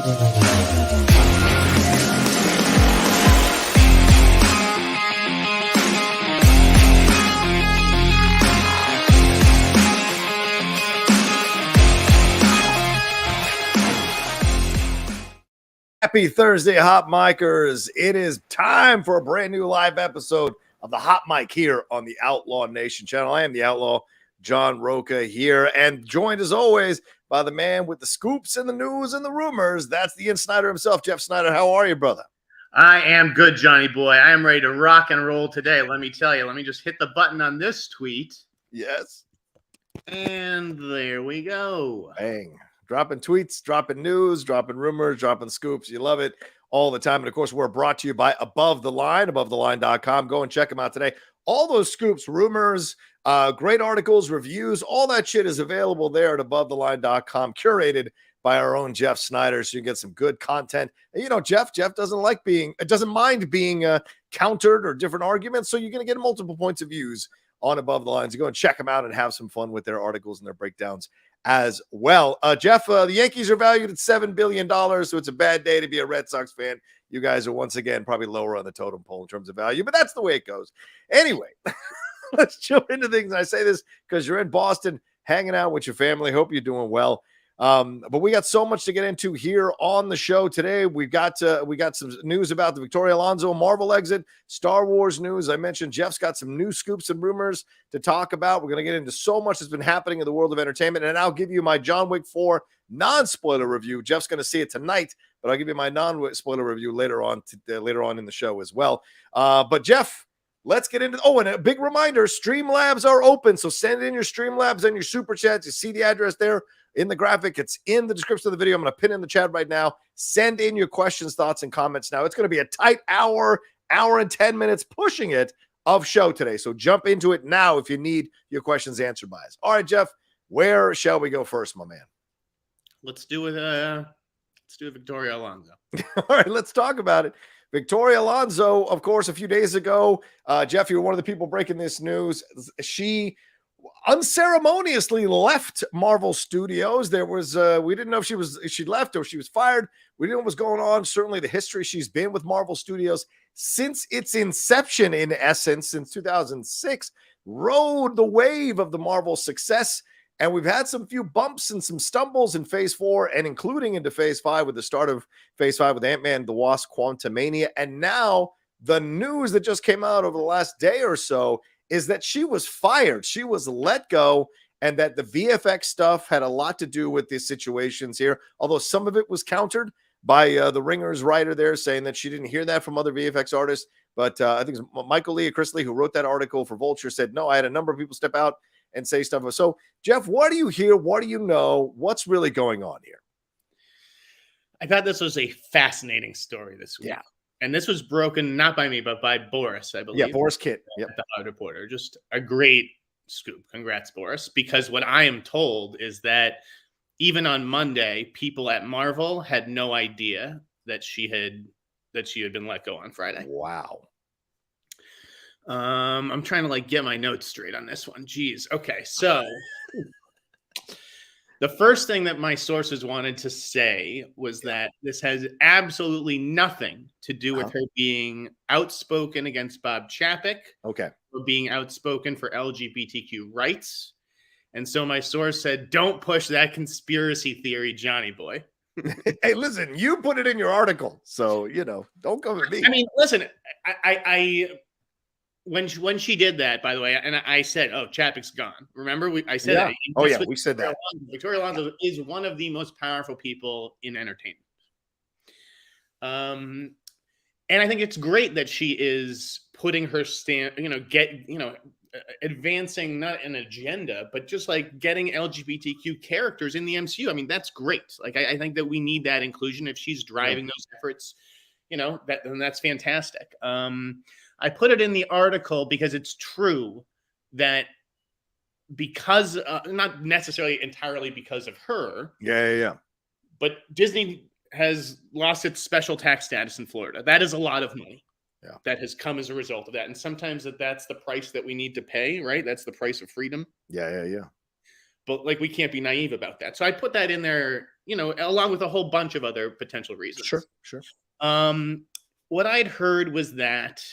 Happy Thursday, Hot Micers. It is time for a brand new live episode of the Hot Mic here on the Outlaw Nation channel. I am the Outlaw John Rocha here, and joined as always by the man with the scoops and the news and the rumors. That's the Sneider himself, Jeff Sneider. How are you, brother? I am good, Johnny boy. I am ready to rock and roll today. Let me tell you. Let me just hit the button on this tweet. Yes. And there we go. Bang. Dropping tweets, dropping news, dropping rumors, dropping scoops. You love it all the time. And of course, we're brought to you by Above the Line, abovetheline.com. Go and check them out today. All those scoops, rumors, great articles, reviews, all that shit is available there at abovetheline.com, curated by our own Jeff Sneider, so you can get some good content. And, you know, Jeff doesn't mind being countered or different arguments, so you're going to get multiple points of views on Above the Lines. So go and check them out and have some fun with their articles and their breakdowns as well. Jeff, the Yankees are valued at $7 billion, so it's a bad day to be a Red Sox fan. You guys are once again probably lower on the totem pole in terms of value, but that's the way it goes. Anyway, let's jump into things. And I say this because you're in Boston hanging out with your family. Hope you're doing well. But we got so much to get into here on the show today. We got some news about the Victoria Alonso Marvel exit, Star Wars news. I mentioned Jeff's got some new scoops and rumors to talk about. We're going to get into so much that's been happening in the world of entertainment, and I'll give you my John Wick 4 non-spoiler review. Jeff's going to see it tonight, but I'll give you my non-spoiler review later on in the show as well. But Jeff, let's get into and a big reminder, Streamlabs are open, so send in your Streamlabs and your Super Chats. You see the address there in the graphic. It's in the description of the video. I'm going to pin in the chat right now. Send in your questions, thoughts, and comments now. It's going to be a tight hour and 10 minutes pushing it of show today. So jump into it now if you need your questions answered by us. All right, Jeff, where shall we go first, my man? Let's do Victoria Alonso. All right, let's talk about it. Victoria Alonso, of course, a few days ago, Jeff, you were one of the people breaking this news. She unceremoniously left Marvel Studios. There was we didn't know if she left or she was fired. We didn't know what was going on. Certainly the history she's been with Marvel Studios since its inception, in essence, since 2006, rode the wave of the Marvel success. And we've had some few bumps and some stumbles in Phase 4 and including into Phase 5 with the start of Phase 5 with Ant-Man, the Wasp, Quantumania. And now the news that just came out over the last day or so is that she was fired. She was let go, and that the VFX stuff had a lot to do with the situations here, although some of it was countered by the Ringer's writer there saying that she didn't hear that from other VFX artists. But I think it was Michael Lee, Chris Lee, who wrote that article for Vulture, said, no, I had a number of people step out and say stuff. So, Jeff, what do you hear? What do you know? What's really going on here? I thought this was a fascinating story this week. Yeah. And this was broken not by me, but by Boris, I believe. Yeah, Boris Kitt. Yep. The Hollywood Reporter. Just a great scoop. Congrats, Boris. Because what I am told is that even on Monday, people at Marvel had no idea that she had been let go on Friday. Wow. I'm trying to get my notes straight on this one. Jeez. Okay, so the first thing that my sources wanted to say was that this has absolutely nothing to do with her being outspoken against Bob Chapek. Okay. Or being outspoken for LGBTQ rights. And so my source said, don't push that conspiracy theory, Johnny boy. Hey, listen, you put it in your article, so, don't come at me. I mean, listen, when she did that, by the way, and I said, "Oh, Chapek's gone." Remember, I said, yeah. that. Oh yeah, we said that. Victoria Alonso is one of the most powerful people in entertainment. And I think it's great that she is putting her stand, advancing not an agenda, but just getting LGBTQ characters in the MCU. I mean, that's great. I think that we need that inclusion. If she's driving those efforts, then that's fantastic. I put it in the article because it's true that because not necessarily entirely because of her. Yeah. But Disney has lost its special tax status in Florida. That is a lot of money. Yeah. That has come as a result of that. And sometimes that's the price that we need to pay, right? That's the price of freedom. Yeah. but like we can't be naive about that. So I put that in there, you know, along with a whole bunch of other potential reasons. Sure. What I'd heard was that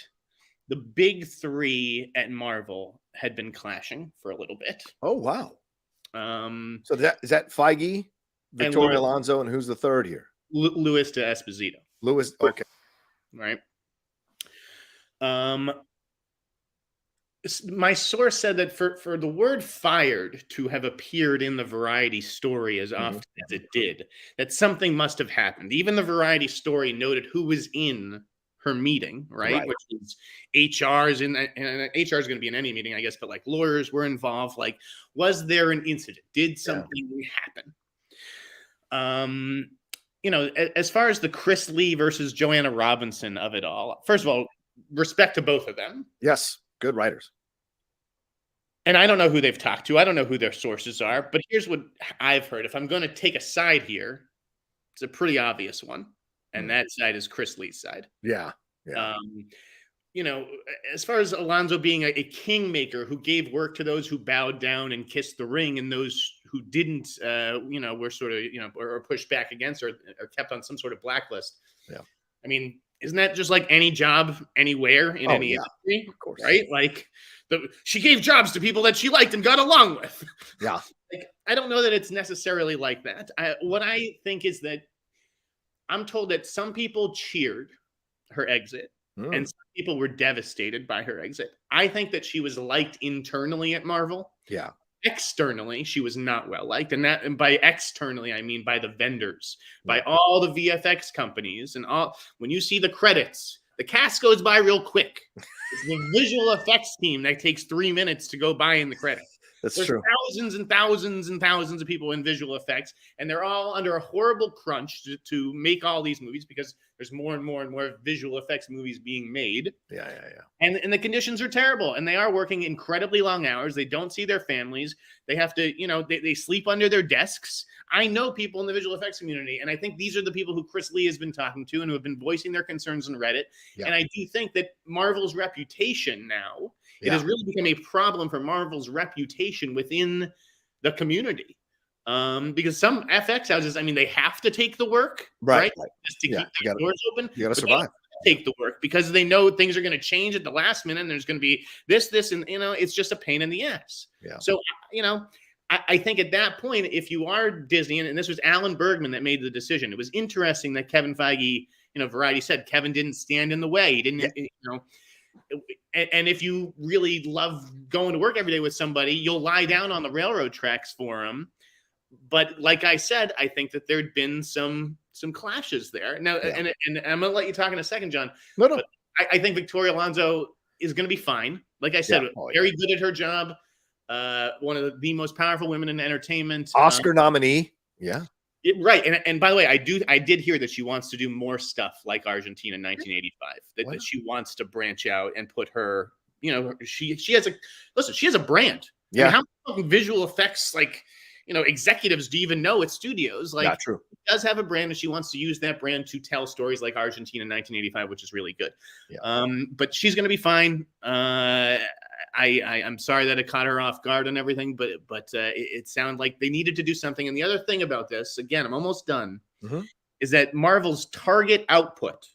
the big three at Marvel had been clashing for a little bit. Oh wow. So is that Feige, Victoria Alonso, and who's the third here? Louis to Esposito. Louis, okay. Right. My source said that for the word fired to have appeared in the Variety story as often as it did, that something must have happened. Even the Variety story noted who was in her meeting, right? Which is HR's and HR is going to be in any meeting, I guess, but like lawyers were involved. Like, was there an incident? Did something happen? You know, as far as the Chris Lee versus Joanna Robinson of it all, first of all, respect to both of them. Yes, good writers. And I don't know who they've talked to. I don't know who their sources are. But here's what I've heard. If I'm going to take a side here, it's a pretty obvious one. And that side is Chris Lee's side. Yeah. You know, as far as Alonso being a kingmaker who gave work to those who bowed down and kissed the ring, and those who didn't, you know, were sort of, you know, or pushed back against or kept on some sort of blacklist. Yeah. I mean, isn't that just like any job anywhere in any industry? Of course. Right? Like she gave jobs to people that she liked and got along with. Yeah. Like, I don't know that it's necessarily like that. What I think is that I'm told that some people cheered her exit and some people were devastated by her exit. I think that she was liked internally at Marvel. Yeah. Externally, she was not well liked. And by externally, I mean by the vendors, by all the VFX companies and all. When you see the credits, the cast goes by real quick. It's the visual effects team that takes 3 minutes to go by in the credits. There's true. Thousands and thousands and thousands of people in visual effects, and they're all under a horrible crunch to make all these movies because there's more and more and more visual effects movies being made. Yeah. And the conditions are terrible, and they are working incredibly long hours. They don't see their families. They have to, you know, they sleep under their desks. I know people in the visual effects community, and I think these are the people who Chris Lee has been talking to and who have been voicing their concerns on Reddit. Yeah. And I do think that Marvel's reputation now, it has really become a problem for Marvel's reputation within the community. Because some FX houses, I mean, they have to take the work, right? Just to keep the doors open. You got to survive. Take the work because they know things are going to change at the last minute and there's going to be this, and, you know, it's just a pain in the ass. Yeah. So, you know, I think at that point, if you are Disney, and this was Alan Bergman that made the decision, it was interesting that Kevin Feige, you know, Variety said Kevin didn't stand in the way. He didn't, you know, and if you really love going to work every day with somebody, you'll lie down on the railroad tracks for him. But like I said, I think that there'd been some clashes there. Now, and I'm going to let you talk in a second, John. No. But I think Victoria Alonso is going to be fine. Like I said, very good at her job. One of the most powerful women in entertainment. Oscar nominee. Yeah. Right. And by the way, I did hear that she wants to do more stuff like Argentina 1985, that she wants to branch out and put her, you know, she has a brand. Yeah. I mean, how many visual effects, like, you know, executives do you even know at studios? Like, not true. She does have a brand and she wants to use that brand to tell stories like Argentina 1985, which is really good. Yeah. But she's going to be fine. I'm sorry that it caught her off guard and everything, but it sounded like they needed to do something. And the other thing about this, again, I'm almost done, is that Marvel's target output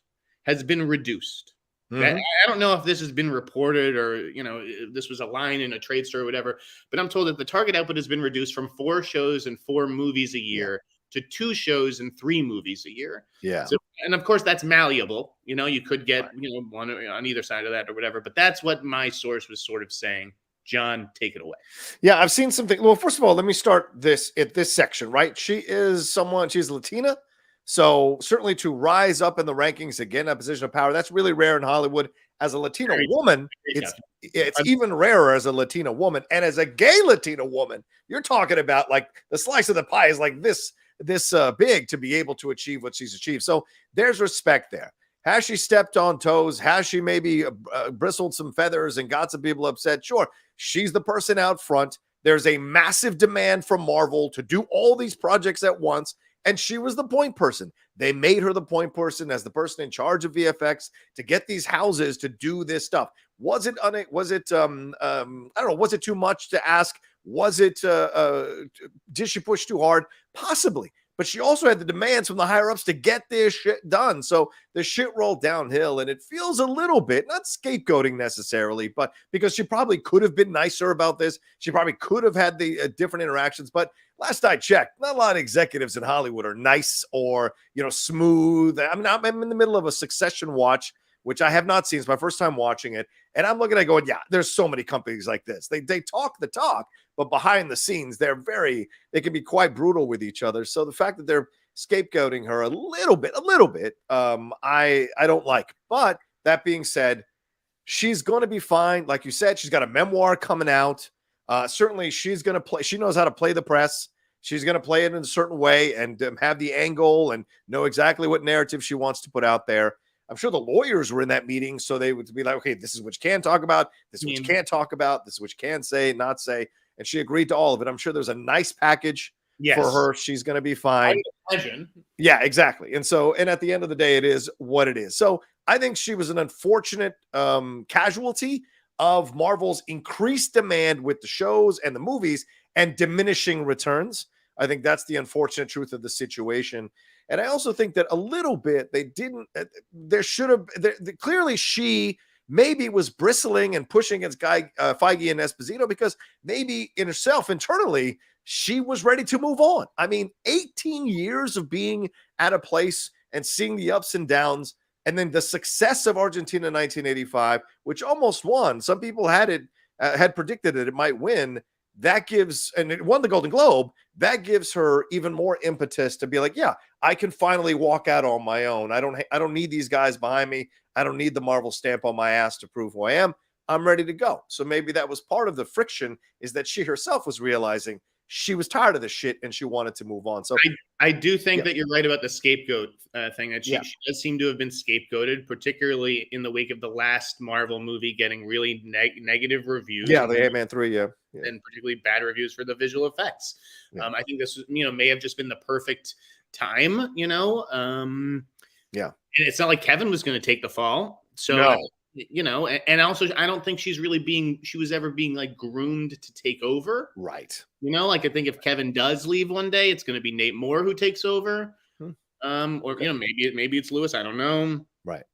has been reduced. I don't know if this has been reported or, you know, this was a line in a trade story or whatever, but I'm told that the target output has been reduced from 4 shows and 4 movies a year to 2 shows and 3 movies a year. Yeah. So, and of course that's malleable. You know, you could get, you know, one on either side of that or whatever, but that's what my source was sort of saying. John, take it away. Yeah, I've seen something. Well, first of all, let me start this section, right? She's Latina. So certainly to rise up in the rankings again, a position of power, that's really rare in Hollywood. As a Latina woman, it's even rarer as a Latina woman. And as a gay Latina woman, you're talking about like the slice of the pie is like this big to be able to achieve what she's achieved. So there's respect there. Has she stepped on toes? Has she maybe bristled some feathers and got some people upset? Sure. She's the person out front. There's a massive demand from Marvel to do all these projects at once. And she was the point person. They made her the point person as the person in charge of VFX to get these houses to do this stuff. Was it I don't know, was it too much to ask Was it, did she push too hard? Possibly. But she also had the demands from the higher ups to get this shit done. So the shit rolled downhill, and it feels a little bit, not scapegoating necessarily, but because she probably could have been nicer about this. She probably could have had the different interactions. But last I checked, not a lot of executives in Hollywood are nice or, smooth. I'm in the middle of a Succession watch, which I have not seen. It's my first time watching it. And I'm looking at it going, yeah, there's so many companies like this. They talk the talk, but behind the scenes, they can be quite brutal with each other. So the fact that they're scapegoating her a little bit, I don't like. But that being said, she's going to be fine. Like you said, she's got a memoir coming out. Certainly she's going to play. She knows how to play the press. She's going to play it in a certain way and have the angle and know exactly what narrative she wants to put out there. I'm sure the lawyers were in that meeting, so they would be like, okay, this is what you can talk about. This is what you can't talk about. This is what you can say, not say. And she agreed to all of it. I'm sure there's a nice package for her. She's going to be fine. I imagine. Yeah, exactly. And at the end of the day, it is what it is. So I think she was an unfortunate casualty of Marvel's increased demand with the shows and the movies and diminishing returns. I think that's the unfortunate truth of the situation. And I also think that a little bit clearly she maybe was bristling and pushing against Feige and Esposito because maybe in herself internally, she was ready to move on. I mean, 18 years of being at a place and seeing the ups and downs, and then the success of Argentina 1985, which almost won. Some people had predicted that it might win. That gives, and it won the Golden Globe, that gives her even more impetus to be like, yeah, I can finally walk out on my own. I don't need these guys behind me. I don't need the Marvel stamp on my ass to prove who I am. I'm ready to go. So maybe that was part of the friction, is that she herself was realizing she was tired of this shit and she wanted to move on. So I do think that you're right about the scapegoat thing, that she does seem to have been scapegoated, particularly in the wake of the last Marvel movie getting really negative reviews. Yeah, the Ant-Man 3, and particularly bad reviews for the visual effects. I think this may have just been the perfect time, and it's not like Kevin was going to take the fall. So, no. And also I don't think she was ever being like groomed to take over. Right. I think if Kevin does leave one day, it's going to be Nate Moore who takes over. Or, maybe it's Lewis. I don't know. Right.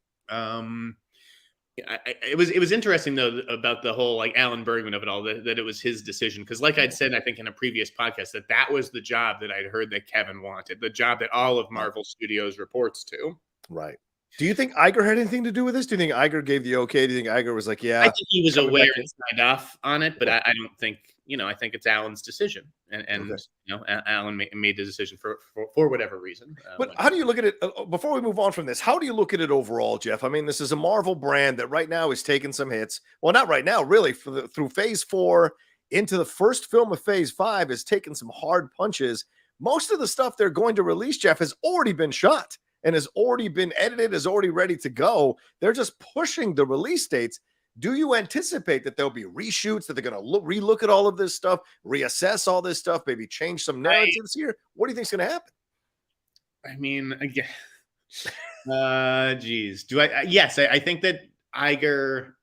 It was interesting though about the whole like Alan Bergman of it all, that it was his decision, because like I'd said I think in a previous podcast that was the job that I'd heard that Kevin wanted, the job that all of Marvel Studios reports to. Right. Do you think Iger had anything to do with this? Do you think Iger gave the okay? Do you think Iger was like, yeah? I think he was aware and signed off on it, but I don't think, I think it's Alan's decision, and Alan made the decision for whatever reason. But how do you look at it before we move on from this? How do you look at it overall, Jeff? I mean, this is a Marvel brand that right now is taking some hits. Well, not right now, really. Through Phase 4 into the first film of Phase 5 is taking some hard punches. Most of the stuff they're going to release, Jeff, has already been shot and has already been edited, is already ready to go. They're just pushing the release dates. Do you anticipate that there'll be reshoots, that they're going to relook at all of this stuff, reassess all this stuff, maybe change some narratives here? What do you think is going to happen? I mean, again, geez. Yes, I think that Iger,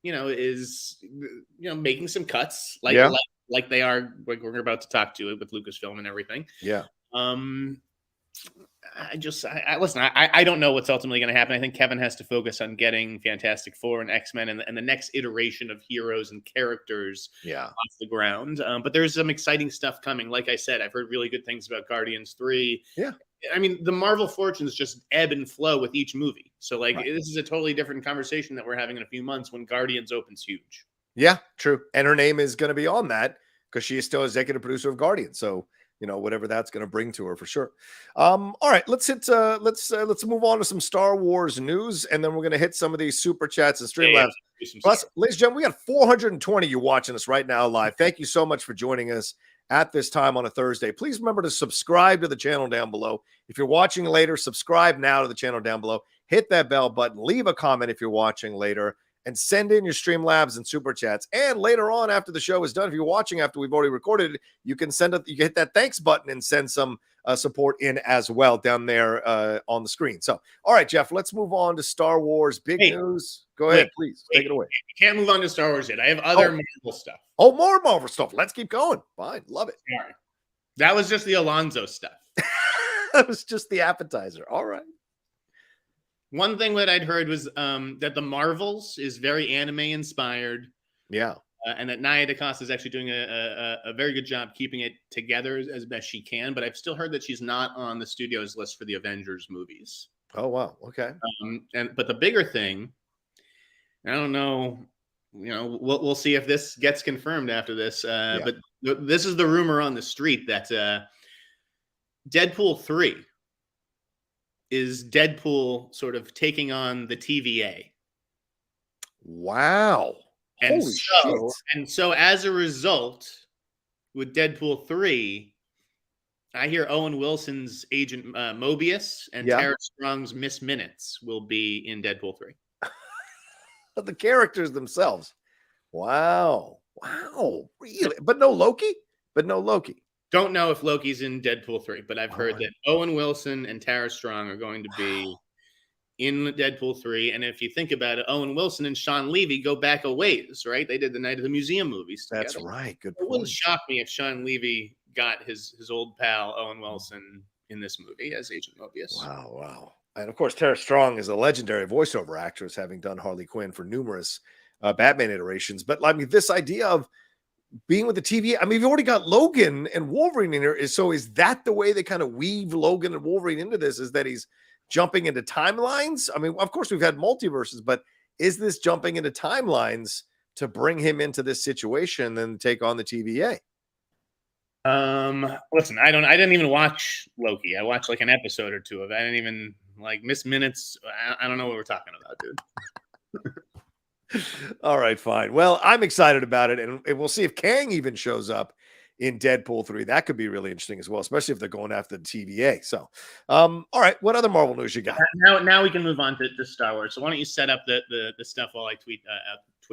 is, making some cuts like they are, like we're about to talk to it with Lucasfilm and everything. Yeah. Listen, I don't know what's ultimately going to happen. I think Kevin has to focus on getting Fantastic Four and X-Men and the next iteration of heroes and characters off the ground. But there's some exciting stuff coming. Like I said, I've heard really good things about Guardians 3. Yeah. I mean, the Marvel fortunes just ebb and flow with each movie. So this is a totally different conversation that we're having in a few months when Guardians opens huge. Yeah, true. And her name is going to be on that because she is still executive producer of Guardians. So, whatever that's going to bring to her for sure. All right, let's move on to some Star Wars news, and then we're going to hit some of these super chats and Streamlabs. Plus, ladies and gentlemen, we got 420 you watching us right now live. Thank you so much for joining us at this time on a Thursday. Please remember to subscribe to the channel down below. If you're watching later, subscribe now to the channel down below. Hit that bell button. Leave a comment if you're watching later. and send in your Streamlabs and Super Chats. And later on, after the show is done, if you're watching after we've already recorded it, you can hit that thanks button and send some support in as well down there on the screen. So, all right, Jeff, let's move on to Star Wars. Big news. Go ahead, please. Take it away. You can't move on to Star Wars yet. I have other Marvel stuff. Oh, more Marvel stuff. Let's keep going. Fine. Love it. Sorry. That was just the Alonso stuff. That was just the appetizer. All right. One thing that I'd heard was that the Marvels is very anime inspired. Yeah. And that Nia DaCosta is actually doing a very good job keeping it together as best she can. But I've still heard that she's not on the studio's list for the Avengers movies. Oh, wow. Okay. But the bigger thing, I don't know, we'll see if this gets confirmed after this. But this is the rumor on the street that Deadpool 3 is Deadpool sort of taking on the TVA. Wow. Holy shit. And so as a result, with Deadpool 3, I hear Owen Wilson's Agent Mobius and Tara Strong's Miss Minutes will be in Deadpool 3. The characters themselves. Wow. Wow. Really? But no Loki? Don't know if Loki's in Deadpool 3, but I've heard that Owen Wilson and Tara Strong are going to be in Deadpool 3. And if you think about it, Owen Wilson and Sean Levy go back a ways, right? They did the Night of the Museum movies together. That's right. Good point. It wouldn't shock me if Sean Levy got his old pal Owen Wilson in this movie as Agent Mobius. Wow. And of course, Tara Strong is a legendary voiceover actress, having done Harley Quinn for numerous Batman iterations. But I mean, this idea of being with the TV, I mean, you've already got Logan and Wolverine in here. So is that the way they kind of weave Logan and Wolverine into this? Is that he's jumping into timelines? I mean, of course, we've had multiverses, but is this jumping into timelines to bring him into this situation and take on the TVA? Listen, I didn't even watch Loki. I watched like an episode or two of it. I didn't even miss minutes. I don't know what we're talking about, dude. All right, fine. Well, I'm excited about it, and we'll see if Kang even shows up in Deadpool 3. That could be really interesting as well, especially if they're going after the TVA. So, all right, what other Marvel news you got? Now we can move on to Star Wars. So why don't you set up the stuff while I tweet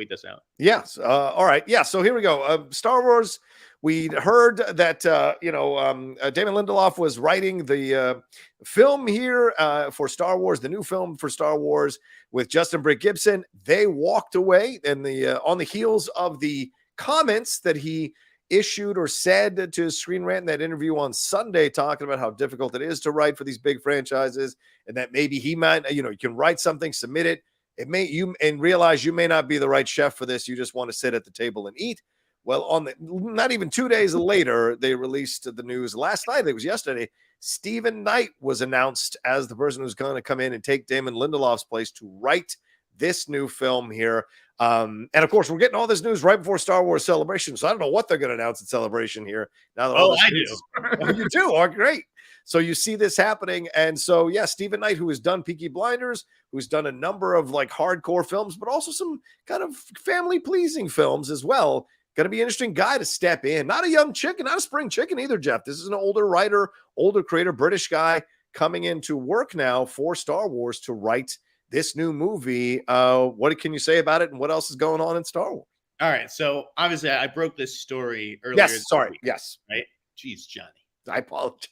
this out? Yes. All right. Yeah. So here we go. Star Wars. We heard that Damon Lindelof was writing the film here for Star Wars, the new film for Star Wars with Justin Britt Gibson. They walked away, and on the heels of the comments that he issued or said to Screen Rant in that interview on Sunday, talking about how difficult it is to write for these big franchises, and that maybe he might, you can write something, submit it. And realize you may not be the right chef for this. You just want to sit at the table and eat. Well, not even 2 days later, they released the news last night. It was yesterday. Stephen Knight was announced as the person who's going to come in and take Damon Lindelof's place to write this new film here. And of course, we're getting all this news right before Star Wars Celebration. So I don't know what they're going to announce at Celebration here. Now that I do. Oh, you do? Oh, great. So you see this happening. And so, yeah, Stephen Knight, who has done Peaky Blinders, who's done a number of hardcore films, but also some kind of family pleasing films as well. Going to be an interesting guy to step in. Not a young chicken, not a spring chicken either, Jeff. This is an older writer, older creator, British guy coming into work now for Star Wars to write this new movie. What can you say about it, and what else is going on in Star Wars? All right. So obviously I broke this story earlier. Yes. Sorry. Week, yes. Right. Jeez, Johnny. I apologize.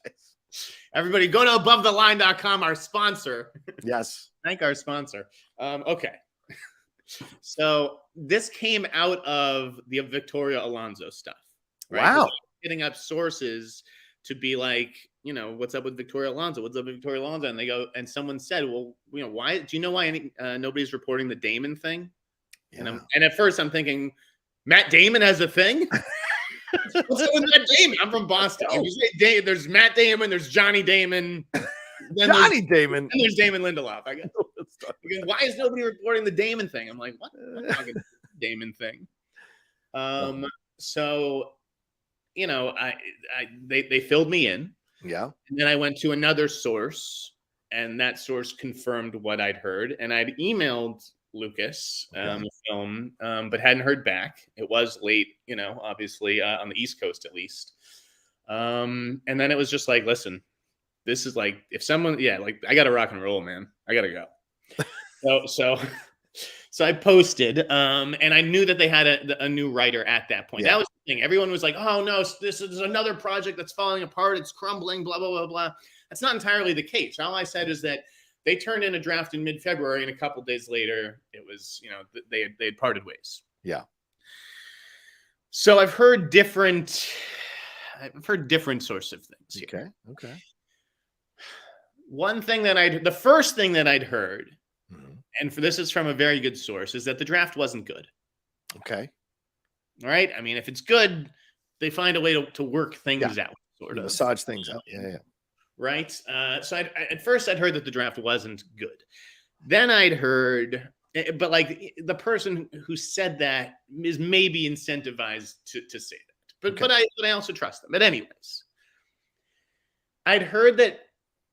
Everybody go to abovetheline.com, our sponsor. Yes. Thank our sponsor. Okay. So this came out of the Victoria Alonso stuff. Right? Wow. Hitting up sources to be like, what's up with Victoria Alonso? What's up with Victoria Alonso? And they go, and someone said, well, why do you know why nobody's reporting the Damon thing? Yeah. And at first I'm thinking, Matt Damon has a thing? What's up with Matt Damon? I'm from Boston. You say there's Matt Damon, there's Johnny Damon. Damon. And there's Damon Lindelof, I guess. Because why is nobody reporting the Damon thing? I'm like, what the fucking Damon thing? So, they filled me in. Yeah. And then I went to another source, and that source confirmed what I'd heard. And I'd emailed Lucas the film, but hadn't heard back. It was late, obviously on the East Coast at least. And then it was just like, listen, this is like, if someone, I got to rock and roll, man. I got to go. So So I posted, and I knew that they had a new writer at that point. Yeah. That was the thing. Everyone was like, "Oh no, this is another project that's falling apart. It's crumbling." Blah blah blah blah. That's not entirely the case. All I said is that they turned in a draft in mid-February, and a couple days later, it was they had parted ways. Yeah. So I've heard different sorts of things here. Okay. The first thing that I'd heard, and for this is from a very good source, is that the draft wasn't good. Okay. All right. I mean, if it's good, they find a way to work things out, sort of massage things out. Yeah. Right. So at first I'd heard that the draft wasn't good. Then I'd heard, but like the person who said that is maybe incentivized to say that. But I also trust them. But anyways, I'd heard that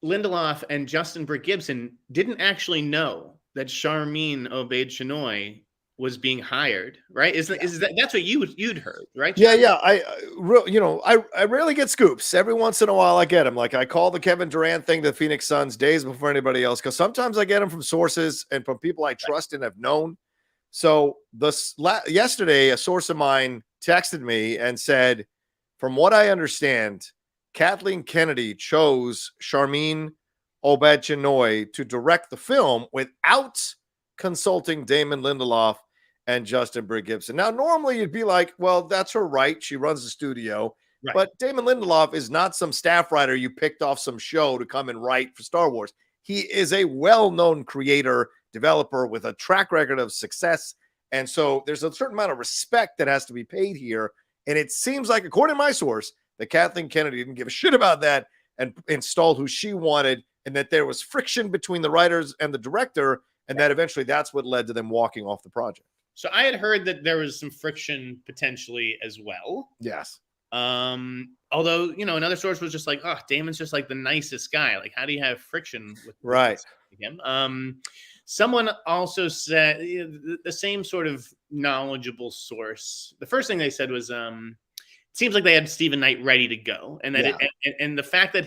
Lindelof and Justin Britt Gibson didn't actually know that Charmin Obaid-Chinoy was being hired, right? Is that's what you'd heard, right? Yeah. I rarely get scoops. Every once in a while I get them. Like I call the Kevin Durant thing to the Phoenix Suns days before anybody else, because sometimes I get them from sources and from people I trust and have known. So yesterday, a source of mine texted me and said, from what I understand, Kathleen Kennedy chose Charmin Obaid-Chinoy to direct the film without consulting Damon Lindelof and Justin Britt Gibson. Now, normally you'd be like, well, that's her right. She runs the studio. Right. But Damon Lindelof is not some staff writer you picked off some show to come and write for Star Wars. He is a well-known creator, developer with a track record of success. And so there's a certain amount of respect that has to be paid here. And it seems like, according to my source, that Kathleen Kennedy didn't give a shit about that and installed who she wanted, and that there was friction between the writers and the director, and that eventually that's what led to them walking off the project. So I had heard that there was some friction potentially as well. Yes. Although, another source was just like, oh, Damon's just like the nicest guy. Like, how do you have friction with him? Someone also said, the same sort of knowledgeable source. The first thing they said was, it seems like they had Stephen Knight ready to go, and that and the fact that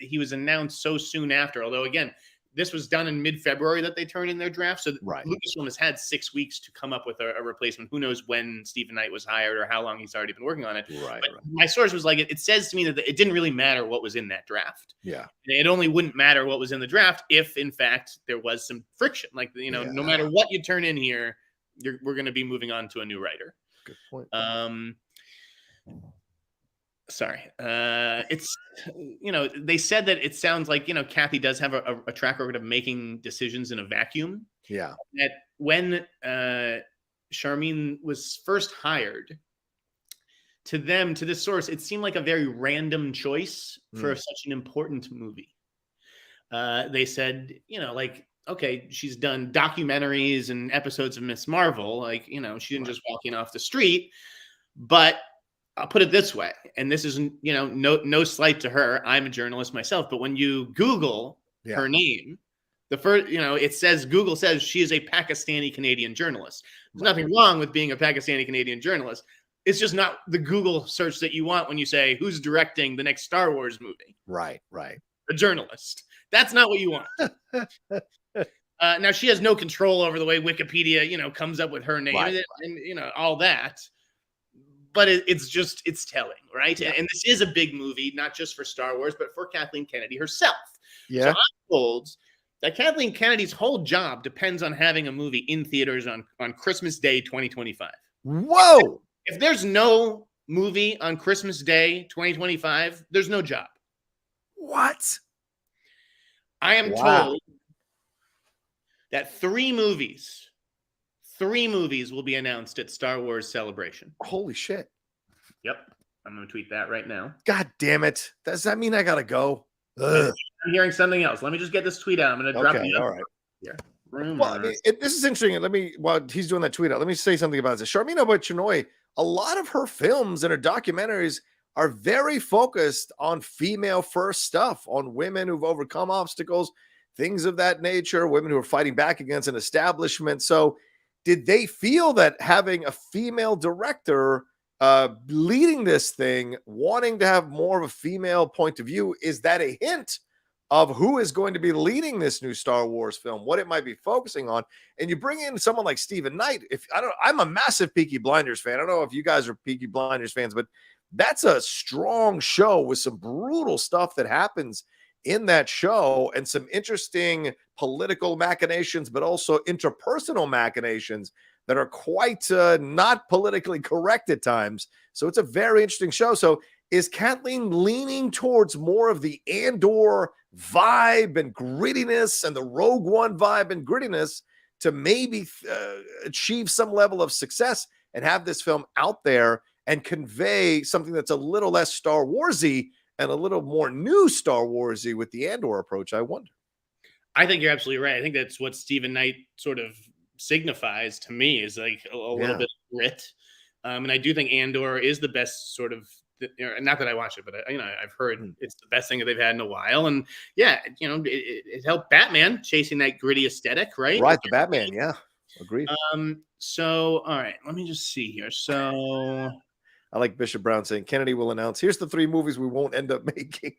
he was announced so soon after, although again, this was done in mid-February that they turned in their draft, so Lucasfilm has had 6 weeks to come up with a replacement. Who knows when Stephen Knight was hired or how long he's already been working on it. But my source was like, it says to me that it didn't really matter what was in that draft. Yeah, it only wouldn't matter what was in the draft if, in fact, there was some friction. Like no matter what you turn in here, we're going to be moving on to a new writer. Good point. Sorry. It's, they said that it sounds like, Kathy does have a track record of making decisions in a vacuum. Yeah. That when Charmin was first hired, to this source, it seemed like a very random choice for such an important movie. They said, okay, she's done documentaries and episodes of Miss Marvel. Like, she didn't just walk in off the street, but I'll put it this way, and this is, no slight to her. I'm a journalist myself, but when you Google her name, the first, it says, Google says she is a Pakistani Canadian journalist. There's nothing wrong with being a Pakistani Canadian journalist. It's just not the Google search that you want when you say, who's directing the next Star Wars movie? Right. A journalist. That's not what you want. Now, she has no control over the way Wikipedia, comes up with her name and all that. But it's telling, right? Yeah. And this is a big movie, not just for Star Wars, but for Kathleen Kennedy herself. Yeah. So I'm told that Kathleen Kennedy's whole job depends on having a movie in theaters on Christmas Day 2025. Whoa! If there's no movie on Christmas Day 2025, there's no job. What? I am told that 3 movies will be announced at Star Wars Celebration. Holy shit. Yep. I'm going to tweet that right now. God damn it. Does that mean I got to go? Ugh. I'm hearing something else. Let me just get this tweet out. I'm going to drop it. All right. Yeah. Well, this is interesting. While he's doing that tweet out, let me say something about this. Charmin Obaid-Chinoy, a lot of her films and her documentaries are very focused on female-first stuff, on women who've overcome obstacles, things of that nature, women who are fighting back against an establishment. So did they feel that having a female director leading this thing, wanting to have more of a female point of view, is that a hint of who is going to be leading this new Star Wars film, what it might be focusing on. And you bring in someone like Stephen Knight. I'm a massive Peaky Blinders fan. I don't know if you guys are Peaky Blinders fans, but that's a strong show with some brutal stuff that happens in that show and some interesting political machinations, but also interpersonal machinations that are quite not politically correct at times. So it's a very interesting show. So is Kathleen leaning towards more of the Andor vibe and grittiness and the Rogue One vibe and grittiness to maybe achieve some level of success and have this film out there and convey something that's a little less Star Warsy and a little more new Star Warsy with the Andor approach? I wonder. I think you're absolutely right. I think that's what Stephen Knight sort of signifies to me, is like a little bit of grit. And I do think Andor is the best sort of, not that I watch it, but I've heard it's the best thing that they've had in a while. And yeah, it helped Batman chasing that gritty aesthetic, right? Right, the Batman, yeah, agreed. So all right, let me just see here. So I like Bishop Brown saying Kennedy will announce, here's the 3 movies we won't end up making.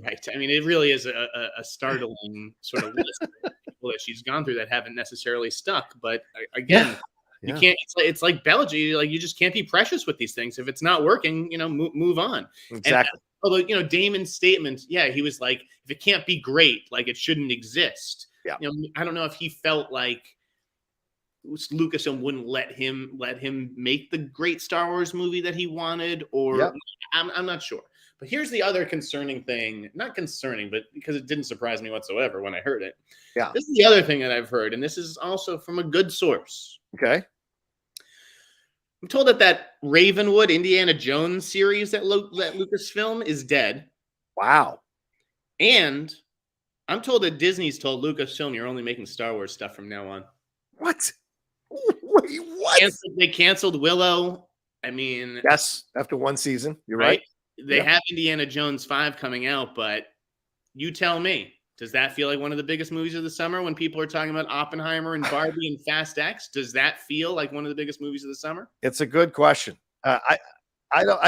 Right. I mean, it really is a startling sort of list of people that she's gone through that haven't necessarily stuck. But again, you can't. It's like Belichick. Like, you just can't be precious with these things. If it's not working, move on. Exactly. And, although Damon's statement, he was like, if it can't be great, like, it shouldn't exist. Yeah. I don't know if he felt like Lucasfilm wouldn't let him make the great Star Wars movie that he wanted, or I'm not sure. But here's the other concerning thing, not concerning, but because it didn't surprise me whatsoever when I heard it. Yeah. This is the other thing that I've heard, and this is also from a good source. Okay. I'm told that Ravenwood Indiana Jones series that Lucasfilm is dead. Wow. And I'm told that Disney's told Lucasfilm, you're only making Star Wars stuff from now on. What? Wait, what? They canceled Willow. I mean, yes, after 1 season. You're right. They have Indiana Jones 5 coming out, but you tell me, does that feel like one of the biggest movies of the summer when people are talking about Oppenheimer and Barbie and Fast X? Does that feel like one of the biggest movies of the summer? It's a good question. I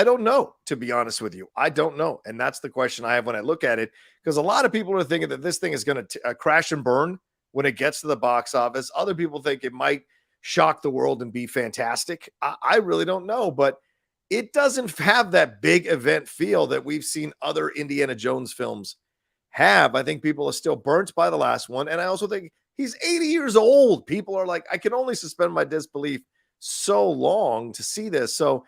don't know, to be honest with you. I don't know. And that's the question I have when I look at it, because a lot of people are thinking that this thing is going to crash and burn when it gets to the box office. Other people think it might shock the world and be fantastic. I really don't know, but it doesn't have that big event feel that we've seen other Indiana Jones films have. I think people are still burnt by the last one. And I also think he's 80 years old. People are like, I can only suspend my disbelief so long to see this. So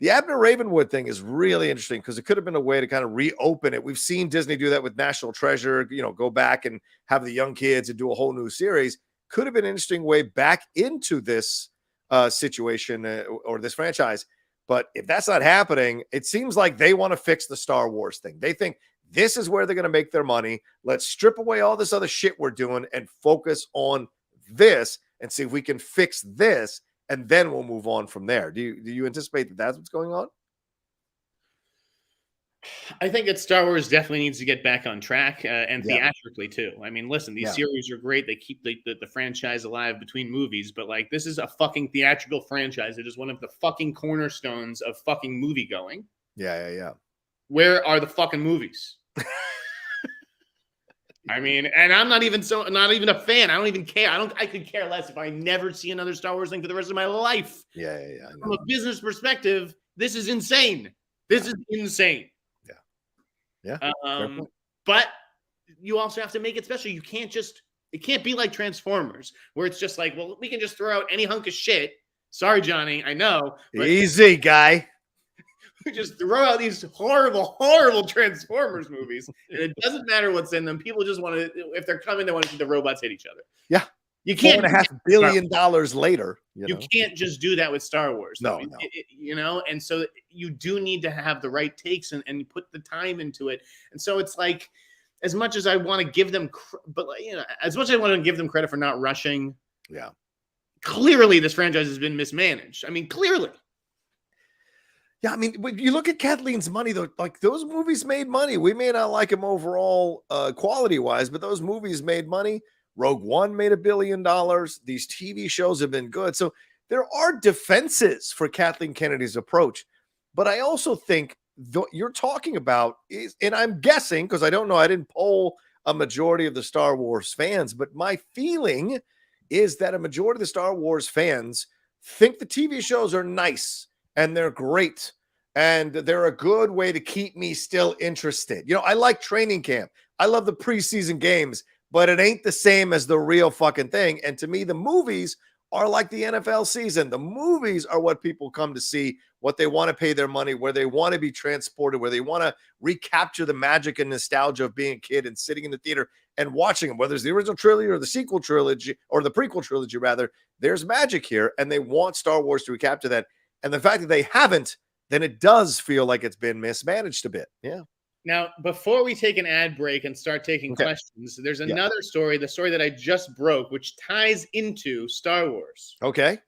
the Abner Ravenwood thing is really interesting because it could have been a way to kind of reopen it. We've seen Disney do that with National Treasure, go back and have the young kids and do a whole new series. Could have been an interesting way back into this situation or this franchise. But if that's not happening, it seems like they want to fix the Star Wars thing. They think this is where they're going to make their money. Let's strip away all this other shit we're doing and focus on this and see if we can fix this, and then we'll move on from there. Do you anticipate that that's what's going on? I think that Star Wars definitely needs to get back on track and theatrically too. I mean, listen, these series are great. They keep the franchise alive between movies, but like, this is a fucking theatrical franchise. It is one of the fucking cornerstones of fucking movie going. Yeah. Where are the fucking movies? I mean, and I'm not even a fan. I don't even care. I could care less if I never see another Star Wars thing for the rest of my life. Yeah. From a business perspective, this is insane. This is insane. Yeah. But you also have to make it special. It can't be like Transformers, where it's just like, well, we can just throw out any hunk of shit. Sorry, Johnny, I know. Easy, guy. We just throw out these horrible, horrible Transformers movies, and it doesn't matter what's in them. People just want to, if they're coming, they want to see the robots hit each other. Yeah. You can't. $4.5 billion later. You can't just do that with Star Wars. No. And so you do need to have the right takes and put the time into it. And so it's like, as much as I want to give them, as much as I want to give them credit for not rushing. Yeah. Clearly, this franchise has been mismanaged. I mean, clearly. Yeah, I mean, when you look at Kathleen's money, though, like, those movies made money. We may not like them overall quality-wise, but those movies made money. Rogue One made $1 billion. These TV shows have been good. So there are defenses for Kathleen Kennedy's approach. But I also think you're talking about is, and I'm guessing because I don't know, I didn't poll a majority of the Star Wars fans, but my feeling is that a majority of the Star Wars fans think the TV shows are nice and they're great and they're a good way to keep me still interested. You know, I like training camp. I love the preseason games, but it ain't the same as the real fucking thing. And to me, the movies are like the NFL season. The movies are what people come to see, what they want to pay their money, where they want to be transported, where they want to recapture the magic and nostalgia of being a kid and sitting in the theater and watching them, whether it's the original trilogy or the sequel trilogy or the prequel trilogy, rather. There's magic here, and they want Star Wars to recapture that. And the fact that they haven't, then it does feel like it's been mismanaged a bit. Yeah. Now, before we take an ad break and start taking questions, there's another story, the story that I just broke, which ties into Star Wars. Okay.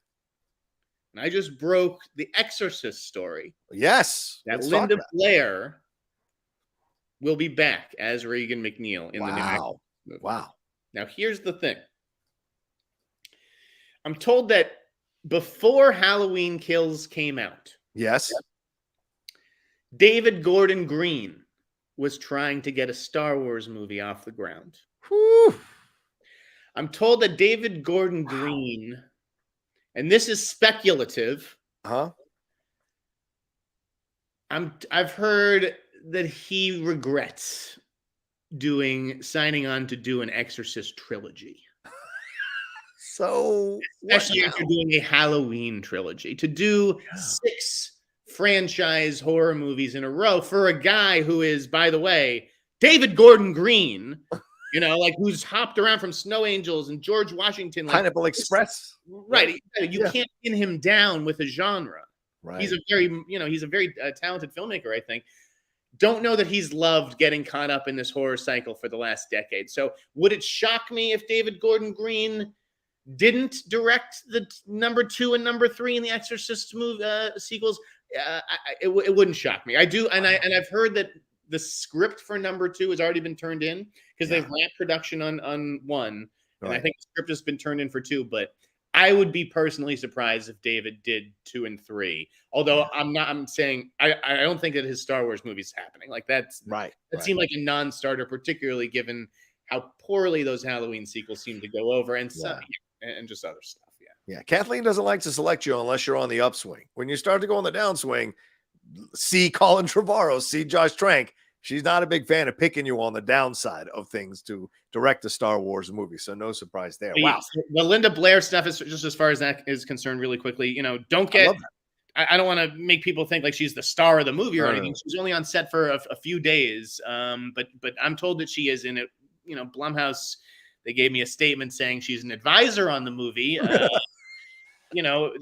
And I just broke the Exorcist story. Yes. That Linda Blair will be back as Regan McNeil in the new Exorcist movie. Wow. Now, here's the thing. I'm told that before Halloween Kills came out, yes, David Gordon Green was trying to get a Star Wars movie off the ground. Whew. I'm told that David Gordon Green, and this is speculative. I've heard that he regrets signing on to do an Exorcist trilogy. So, especially after doing a Halloween trilogy, to do 6 franchise horror movies in a row for a guy who is, by the way, David Gordon Green, you know, like who's hopped around from Snow Angels and George Washington, like, Pineapple Express, right? You can't pin him down with a genre. Right. He's a very talented filmmaker, I think. Don't know that he's loved getting caught up in this horror cycle for the last decade. So would it shock me if David Gordon Green didn't direct the number 2 and number 3 in the Exorcist movie sequels? It wouldn't shock me. I do, and I've heard that the script for number 2 has already been turned in because they've ramped production on 1, and I think the script has been turned in for 2. But I would be personally surprised if David did 2 and 3. Although I'm saying I don't think that his Star Wars movie is happening. Like that seemed like a non-starter, particularly given how poorly those Halloween sequels seem to go over, and and just other stuff. Yeah, Kathleen doesn't like to select you unless you're on the upswing. When you start to go on the downswing, see Colin Trevorrow, see Josh Trank. She's not a big fan of picking you on the downside of things to direct a Star Wars movie. So no surprise there. Wow. The Linda Blair stuff is just as far as that is concerned, really quickly. You know, don't get. I don't want to make people think like she's the star of the movie or anything. She's only on set for a few days. But I'm told that she is in it. You know, Blumhouse. They gave me a statement saying she's an advisor on the movie. You know,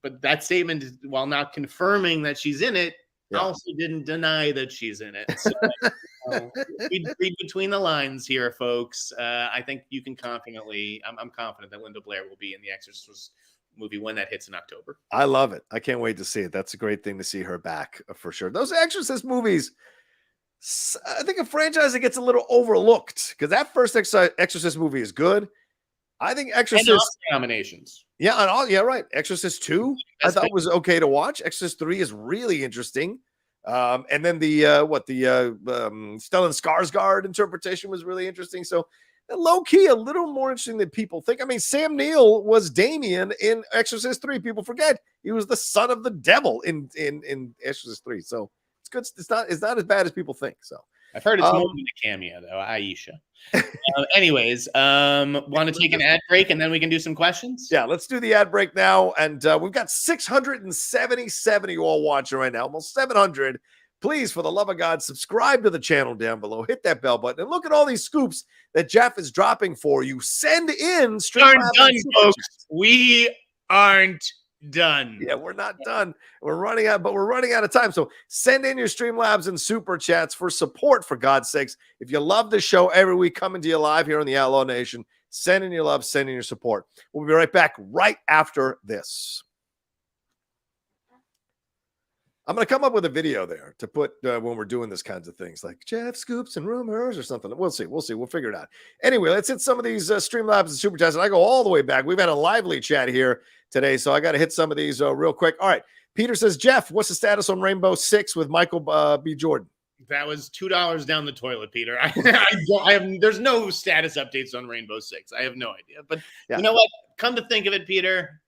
but that statement, while not confirming that she's in it, also didn't deny that she's in it. So, read between the lines here, folks. I think you can confidently. I'm confident that Linda Blair will be in the Exorcist movie when that hits in October. I love it. I can't wait to see it. That's a great thing to see her back for sure. Those Exorcist movies. I think a franchise that gets a little overlooked because that first Exorcist movie is good. I think Exorcist and Oscar nominations. Yeah, and all right. Exorcist 2, I thought was okay to watch. Exorcist 3 is really interesting. And then the Stellan Skarsgård interpretation was really interesting. So low key, a little more interesting than people think. I mean, Sam Neill was Damien in Exorcist 3. People forget he was the son of the devil in Exorcist 3. So it's good. It's not as bad as people think. So I've heard it's more than a cameo, though. Aisha. Anyways, want to take an ad break and then we can do some questions? Yeah, let's do the ad break now. And we've got 677 you all watching right now, almost 700. Please, for the love of God, subscribe to the channel down below. Hit that bell button and look at all these scoops that Jeff is dropping for you. Send in Streamlabs. Done, folks. We aren't done. Yeah, we're not done. We're running out of time. So send in your Streamlabs and Super Chats for support, for God's sakes. If you love the show every week, coming to you live here on the Outlaw Nation, send in your love, send in your support. We'll be right back right after this. I'm going to come up with a video there to put when we're doing this kinds of things, like Jeff Scoops and Rumors or something. We'll see. We'll figure it out. Anyway, let's hit some of these Streamlabs and Super Chats. And I go all the way back. We've had a lively chat here today, so I got to hit some of these real quick. All right. Peter says, Jeff, what's the status on Rainbow Six with Michael B. Jordan? That was $2 down the toilet, Peter. There's no status updates on Rainbow Six. I have no idea. But you know what? Come to think of it, Peter,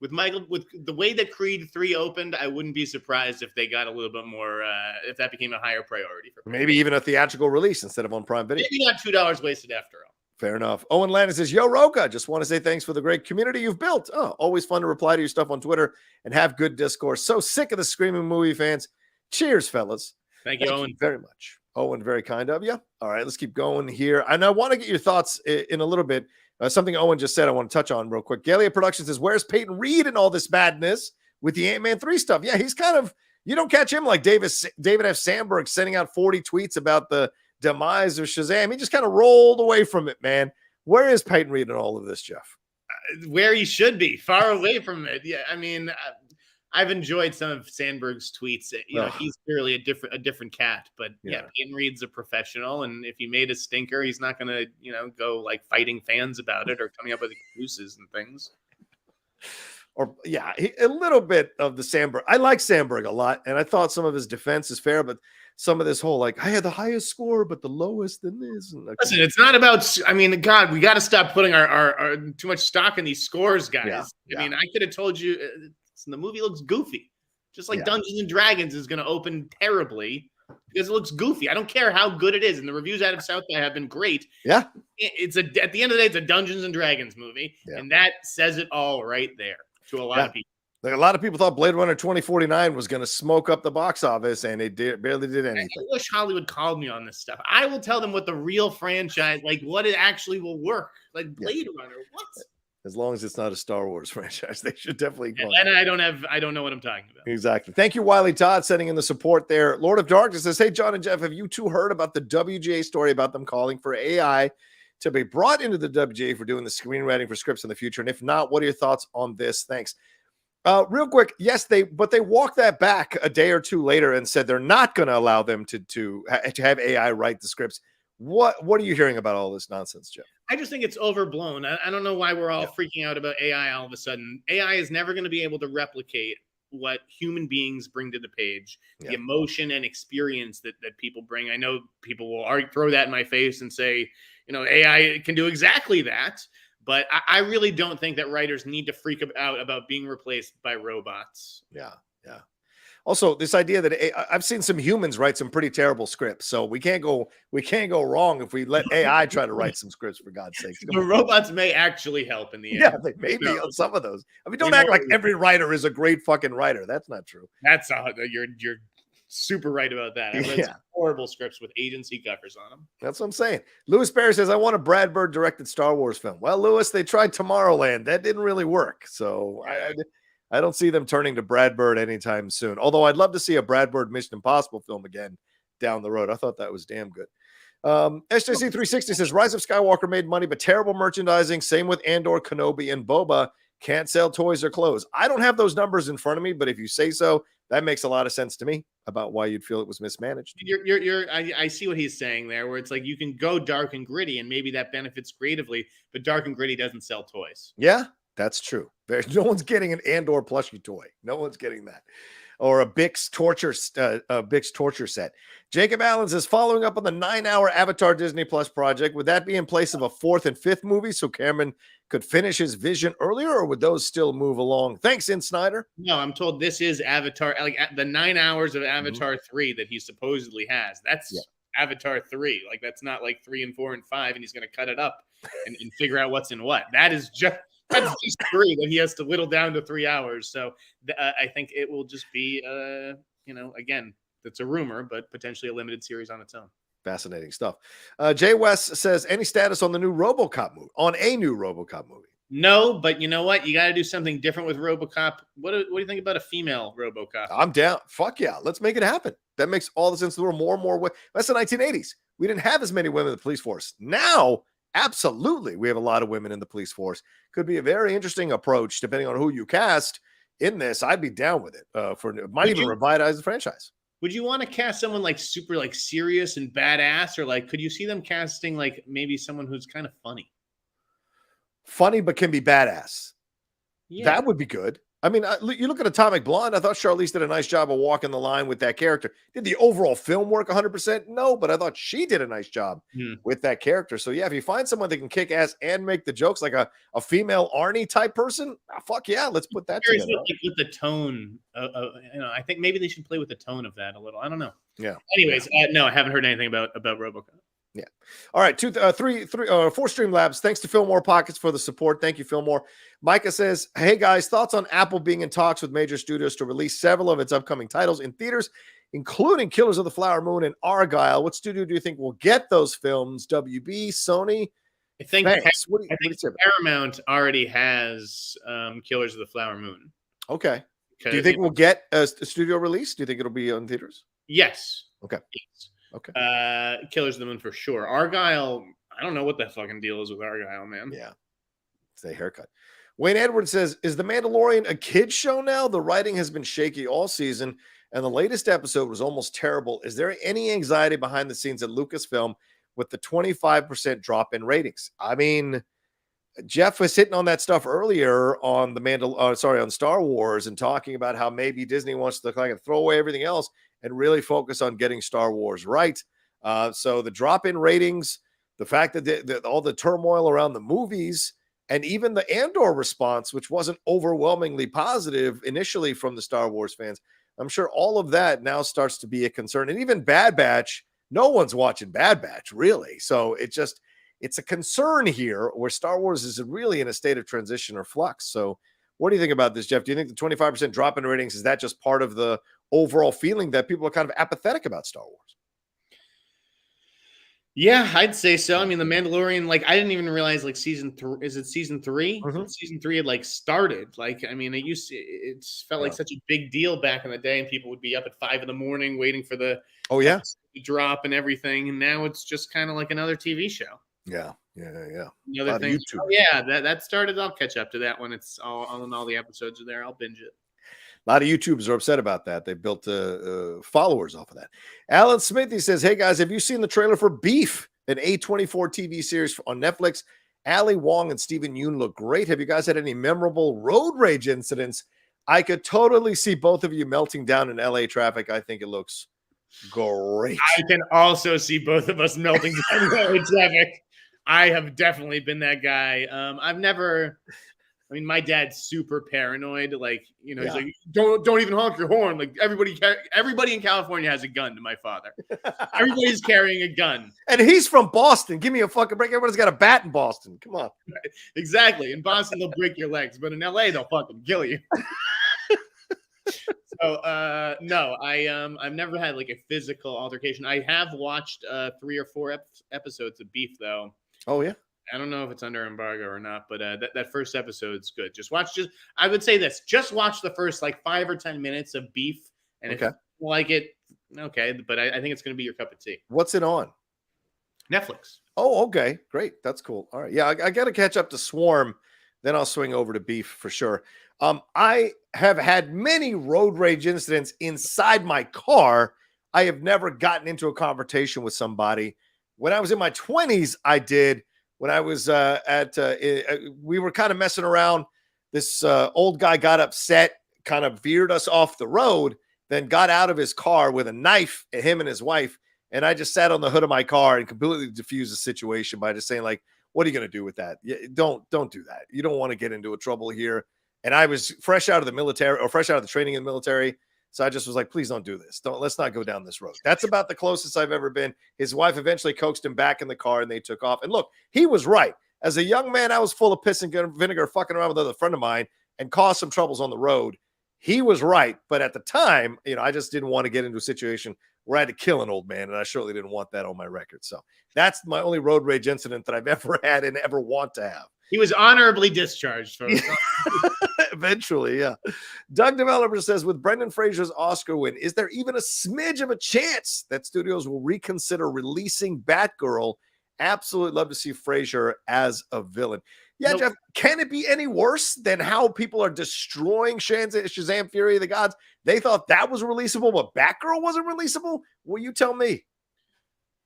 with the way that Creed 3 opened, I wouldn't be surprised if they got a little bit more, if that became a higher priority for people. Maybe even a theatrical release instead of on Prime Video. Maybe not $2 wasted after all. Fair enough. Owen Landon says, Yo, Rocha, just want to say thanks for the great community you've built. Oh, always fun to reply to your stuff on Twitter and have good discourse. So sick of the screaming movie fans. Cheers, fellas. Thank you, Owen. Very much. Owen, very kind of you. All right, let's keep going here. And I want to get your thoughts in a little bit. Something Owen just said I want to touch on real quick. Galia Productions says, where's Peyton Reed and all this madness with the Ant-Man 3 stuff? Yeah, he's kind of, you don't catch him like David F. Sandberg sending out 40 tweets about the demise of Shazam. He just kind of rolled away from it, man. Where is Peyton Reed in all of this, Jeff? Where he should be, far away from it. Yeah, I mean, I've enjoyed some of Sandberg's tweets. You know, he's clearly a different cat. But yeah, Peyton Reed's a professional, and if he made a stinker, he's not going to, go like fighting fans about it or coming up with excuses and things. Or a little bit of the Sandberg. I like Sandberg a lot, and I thought some of his defense is fair, but some of this whole I had the highest score, but the lowest in this. And listen, it's not about. I mean, God, we got to stop putting our too much stock in these scores, guys. I mean, I could have told you the movie looks goofy, just like Dungeons and Dragons is going to open terribly because it looks goofy. I don't care how good it is, and the reviews out of South by have been great. Yeah, it's at the end of the day, it's a Dungeons and Dragons movie, and that says it all right there to a lot of people. Like a lot of people thought Blade Runner 2049 was going to smoke up the box office, and it barely did anything. I wish Hollywood called me on this stuff. I will tell them what the real franchise, like what it actually will work. Like Blade Runner, what? As long as it's not a Star Wars franchise, they should definitely go. And I don't know what I'm talking about. Exactly. Thank you, Wiley Todd, sending in the support there. Lord of Darkness says, hey, John and Jeff, have you two heard about the WGA story about them calling for AI to be brought into the WGA for doing the screenwriting for scripts in the future? And if not, what are your thoughts on this? Thanks. Real quick, yes, they walked that back a day or two later and said they're not going to allow them to have AI write the scripts. What are you hearing about all this nonsense, Jeff? I just think it's overblown. I don't know why we're all freaking out about AI all of a sudden. AI is never going to be able to replicate what human beings bring to the page, the emotion and experience that people bring. I know people will throw that in my face and say, AI can do exactly that. But I really don't think that writers need to freak out about being replaced by robots. Yeah. Also, this idea that I've seen some humans write some pretty terrible scripts, so we can't go wrong if we let AI try to write some scripts, for God's sake. The robots may actually help in the end. Yeah, they may be on some of those. I mean, don't act like every writer is a great fucking writer. That's not true. That's you're super right about that. I read some horrible scripts with agency covers on them. That's what I'm saying. Lewis Barry says, I want a Brad Bird directed Star Wars film. Well, Lewis, they tried Tomorrowland. That didn't really work. So I don't see them turning to Brad Bird anytime soon. Although I'd love to see a Brad Bird Mission Impossible film again down the road. I thought that was damn good. SJC 360 says, Rise of Skywalker made money, but terrible merchandising. Same with Andor, Kenobi, and Boba. Can't sell toys or clothes. I don't have those numbers in front of me, but if you say so, that makes a lot of sense to me about why you'd feel it was mismanaged. I see what he's saying there, where it's like you can go dark and gritty, and maybe that benefits creatively, but dark and gritty doesn't sell toys. Yeah, that's true. No one's getting an Andor plushie toy. No one's getting that. Or a Bix torture set. Jacob Allen says, following up on the 9-hour Avatar Disney Plus project, would that be in place of a 4th and 5th movie so Cameron could finish his vision earlier, or would those still move along? Thanks, Sneider. No, I'm told this is Avatar, like the 9 hours of Avatar 3 that he supposedly has. That's Avatar 3. Like, that's not like 3 and 4 and 5, and he's going to cut it up and figure out what's in what. That's just 3 that he has to whittle down to 3 hours. So I think it will just be, again, it's a rumor, but potentially a limited series on its own. Fascinating stuff. Jay West says, any status on the new RoboCop movie? On a new RoboCop movie? No, but you know what? You got to do something different with RoboCop. What do you think about a female RoboCop? I'm down. Fuck yeah. Let's make it happen. That makes all the sense in the world. More and more. That's the 1980s. We didn't have as many women in the police force. Now, absolutely, we have a lot of women in the police force. Could be a very interesting approach, depending on who you cast in this. I'd be down with it. Might even revitalize the franchise. Would you want to cast someone like super like serious and badass, or like could you see them casting like maybe someone who's kind of funny? Funny but can be badass. Yeah. That would be good. I mean, you look at Atomic Blonde, I thought Charlize did a nice job of walking the line with that character. Did the overall film work 100%? No, but I thought she did a nice job with that character. So, yeah, if you find someone that can kick ass and make the jokes like a female Arnie type person, fuck yeah, let's put that together. With the tone, I think maybe they should play with the tone of that a little. I don't know. Yeah. Anyways, no, I haven't heard anything about RoboCop. Yeah. All right. 4 Streamlabs. Thanks to Fillmore Pockets for the support. Thank you, Fillmore. Micah says, hey guys, thoughts on Apple being in talks with major studios to release several of its upcoming titles in theaters, including Killers of the Flower Moon and Argyle. What studio do you think will get those films? WB, Sony? I think Paramount already has Killers of the Flower Moon. Okay. Do you think we'll get a studio release? Do you think it'll be on theaters? Yes. Okay. Yes. Okay. Killers of the Moon for sure. Argyle, I don't know what the fucking deal is with Argyle, man. Yeah. It's a haircut. Wayne Edwards says, is The Mandalorian a kid's show now? The writing has been shaky all season, and the latest episode was almost terrible. Is there any anxiety behind the scenes at Lucasfilm with the 25% drop in ratings? I mean, Jeff was hitting on that stuff earlier on on Star Wars and talking about how maybe Disney wants to kind of throw away everything else and really focus on getting Star Wars right. So the drop in ratings, the fact that all the turmoil around the movies, and even the Andor response, which wasn't overwhelmingly positive initially from the Star Wars fans, I'm sure all of that now starts to be a concern. And even Bad Batch, no one's watching Bad Batch, really. So it's a concern here where Star Wars is really in a state of transition or flux. So what do you think about this, Jeff? Do you think the 25% drop in ratings, is that just part of the overall feeling that people are kind of apathetic about Star Wars? Yeah, I'd say so. I mean, The Mandalorian, I didn't even realize season 3, is it season 3? Mm-hmm. Season 3 had started. I mean, it felt like such a big deal back in the day, and people would be up at 5 a.m. waiting for the drop and everything. And now it's just kind of like another TV show. Yeah. Another thing. Oh, yeah, that started. I'll catch up to that when it's all the episodes are there. I'll binge it. A lot of YouTubers are upset about that. They built followers off of that. Alan Smithy says, hey, guys, have you seen the trailer for Beef, an A24 TV series on Netflix? Ali Wong and Stephen Yoon look great. Have you guys had any memorable road rage incidents? I could totally see both of you melting down in LA traffic. I think it looks great. I can also see both of us melting down in LA traffic. I have definitely been that guy. My dad's super paranoid. He's like, don't even honk your horn. Everybody in California has a gun to my father. Everybody's carrying a gun. And he's from Boston. Give me a fucking break. Everybody's got a bat in Boston. Come on. Right. Exactly. In Boston, they'll break your legs, but in LA, they'll fucking kill you. So, no, I've never had a physical altercation. I have watched 3 or 4 episodes of Beef, though. Oh, yeah. I don't know if it's under embargo or not, but that first episode's good. I would say this, just watch the first 5 or 10 minutes of Beef. And if you like it, okay. But I think it's going to be your cup of tea. What's it on? Netflix. Oh, okay. Great. That's cool. All right. Yeah. I got to catch up to Swarm. Then I'll swing over to Beef for sure. I have had many road rage incidents inside my car. I have never gotten into a confrontation with somebody. When I was in my 20s, I did. When I was we were kind of messing around. This old guy got upset, kind of veered us off the road, then got out of his car with a knife at him and his wife. And I just sat on the hood of my car and completely diffused the situation by just saying, what are you going to do with that? Don't do that. You don't want to get into a trouble here. And I was fresh out of the military, or fresh out of the training in the military. So I just was like, please don't do this. Let's not go down this road. That's about the closest I've ever been. His wife eventually coaxed him back in the car and they took off. And look, he was right. As a young man, I was full of piss and vinegar fucking around with another friend of mine and caused some troubles on the road. He was right. But at the time, I just didn't want to get into a situation where I had to kill an old man. And I surely didn't want that on my record. So that's my only road rage incident that I've ever had and ever want to have. He was honorably discharged. Eventually, yeah. Doug Developer says, with Brendan Fraser's Oscar win, is there even a smidge of a chance that studios will reconsider releasing Batgirl? Absolutely love to see Fraser as a villain. Yeah, nope. Jeff, can it be any worse than how people are destroying Shazam Fury of the Gods? They thought that was releasable, but Batgirl wasn't releasable? Well, you tell me.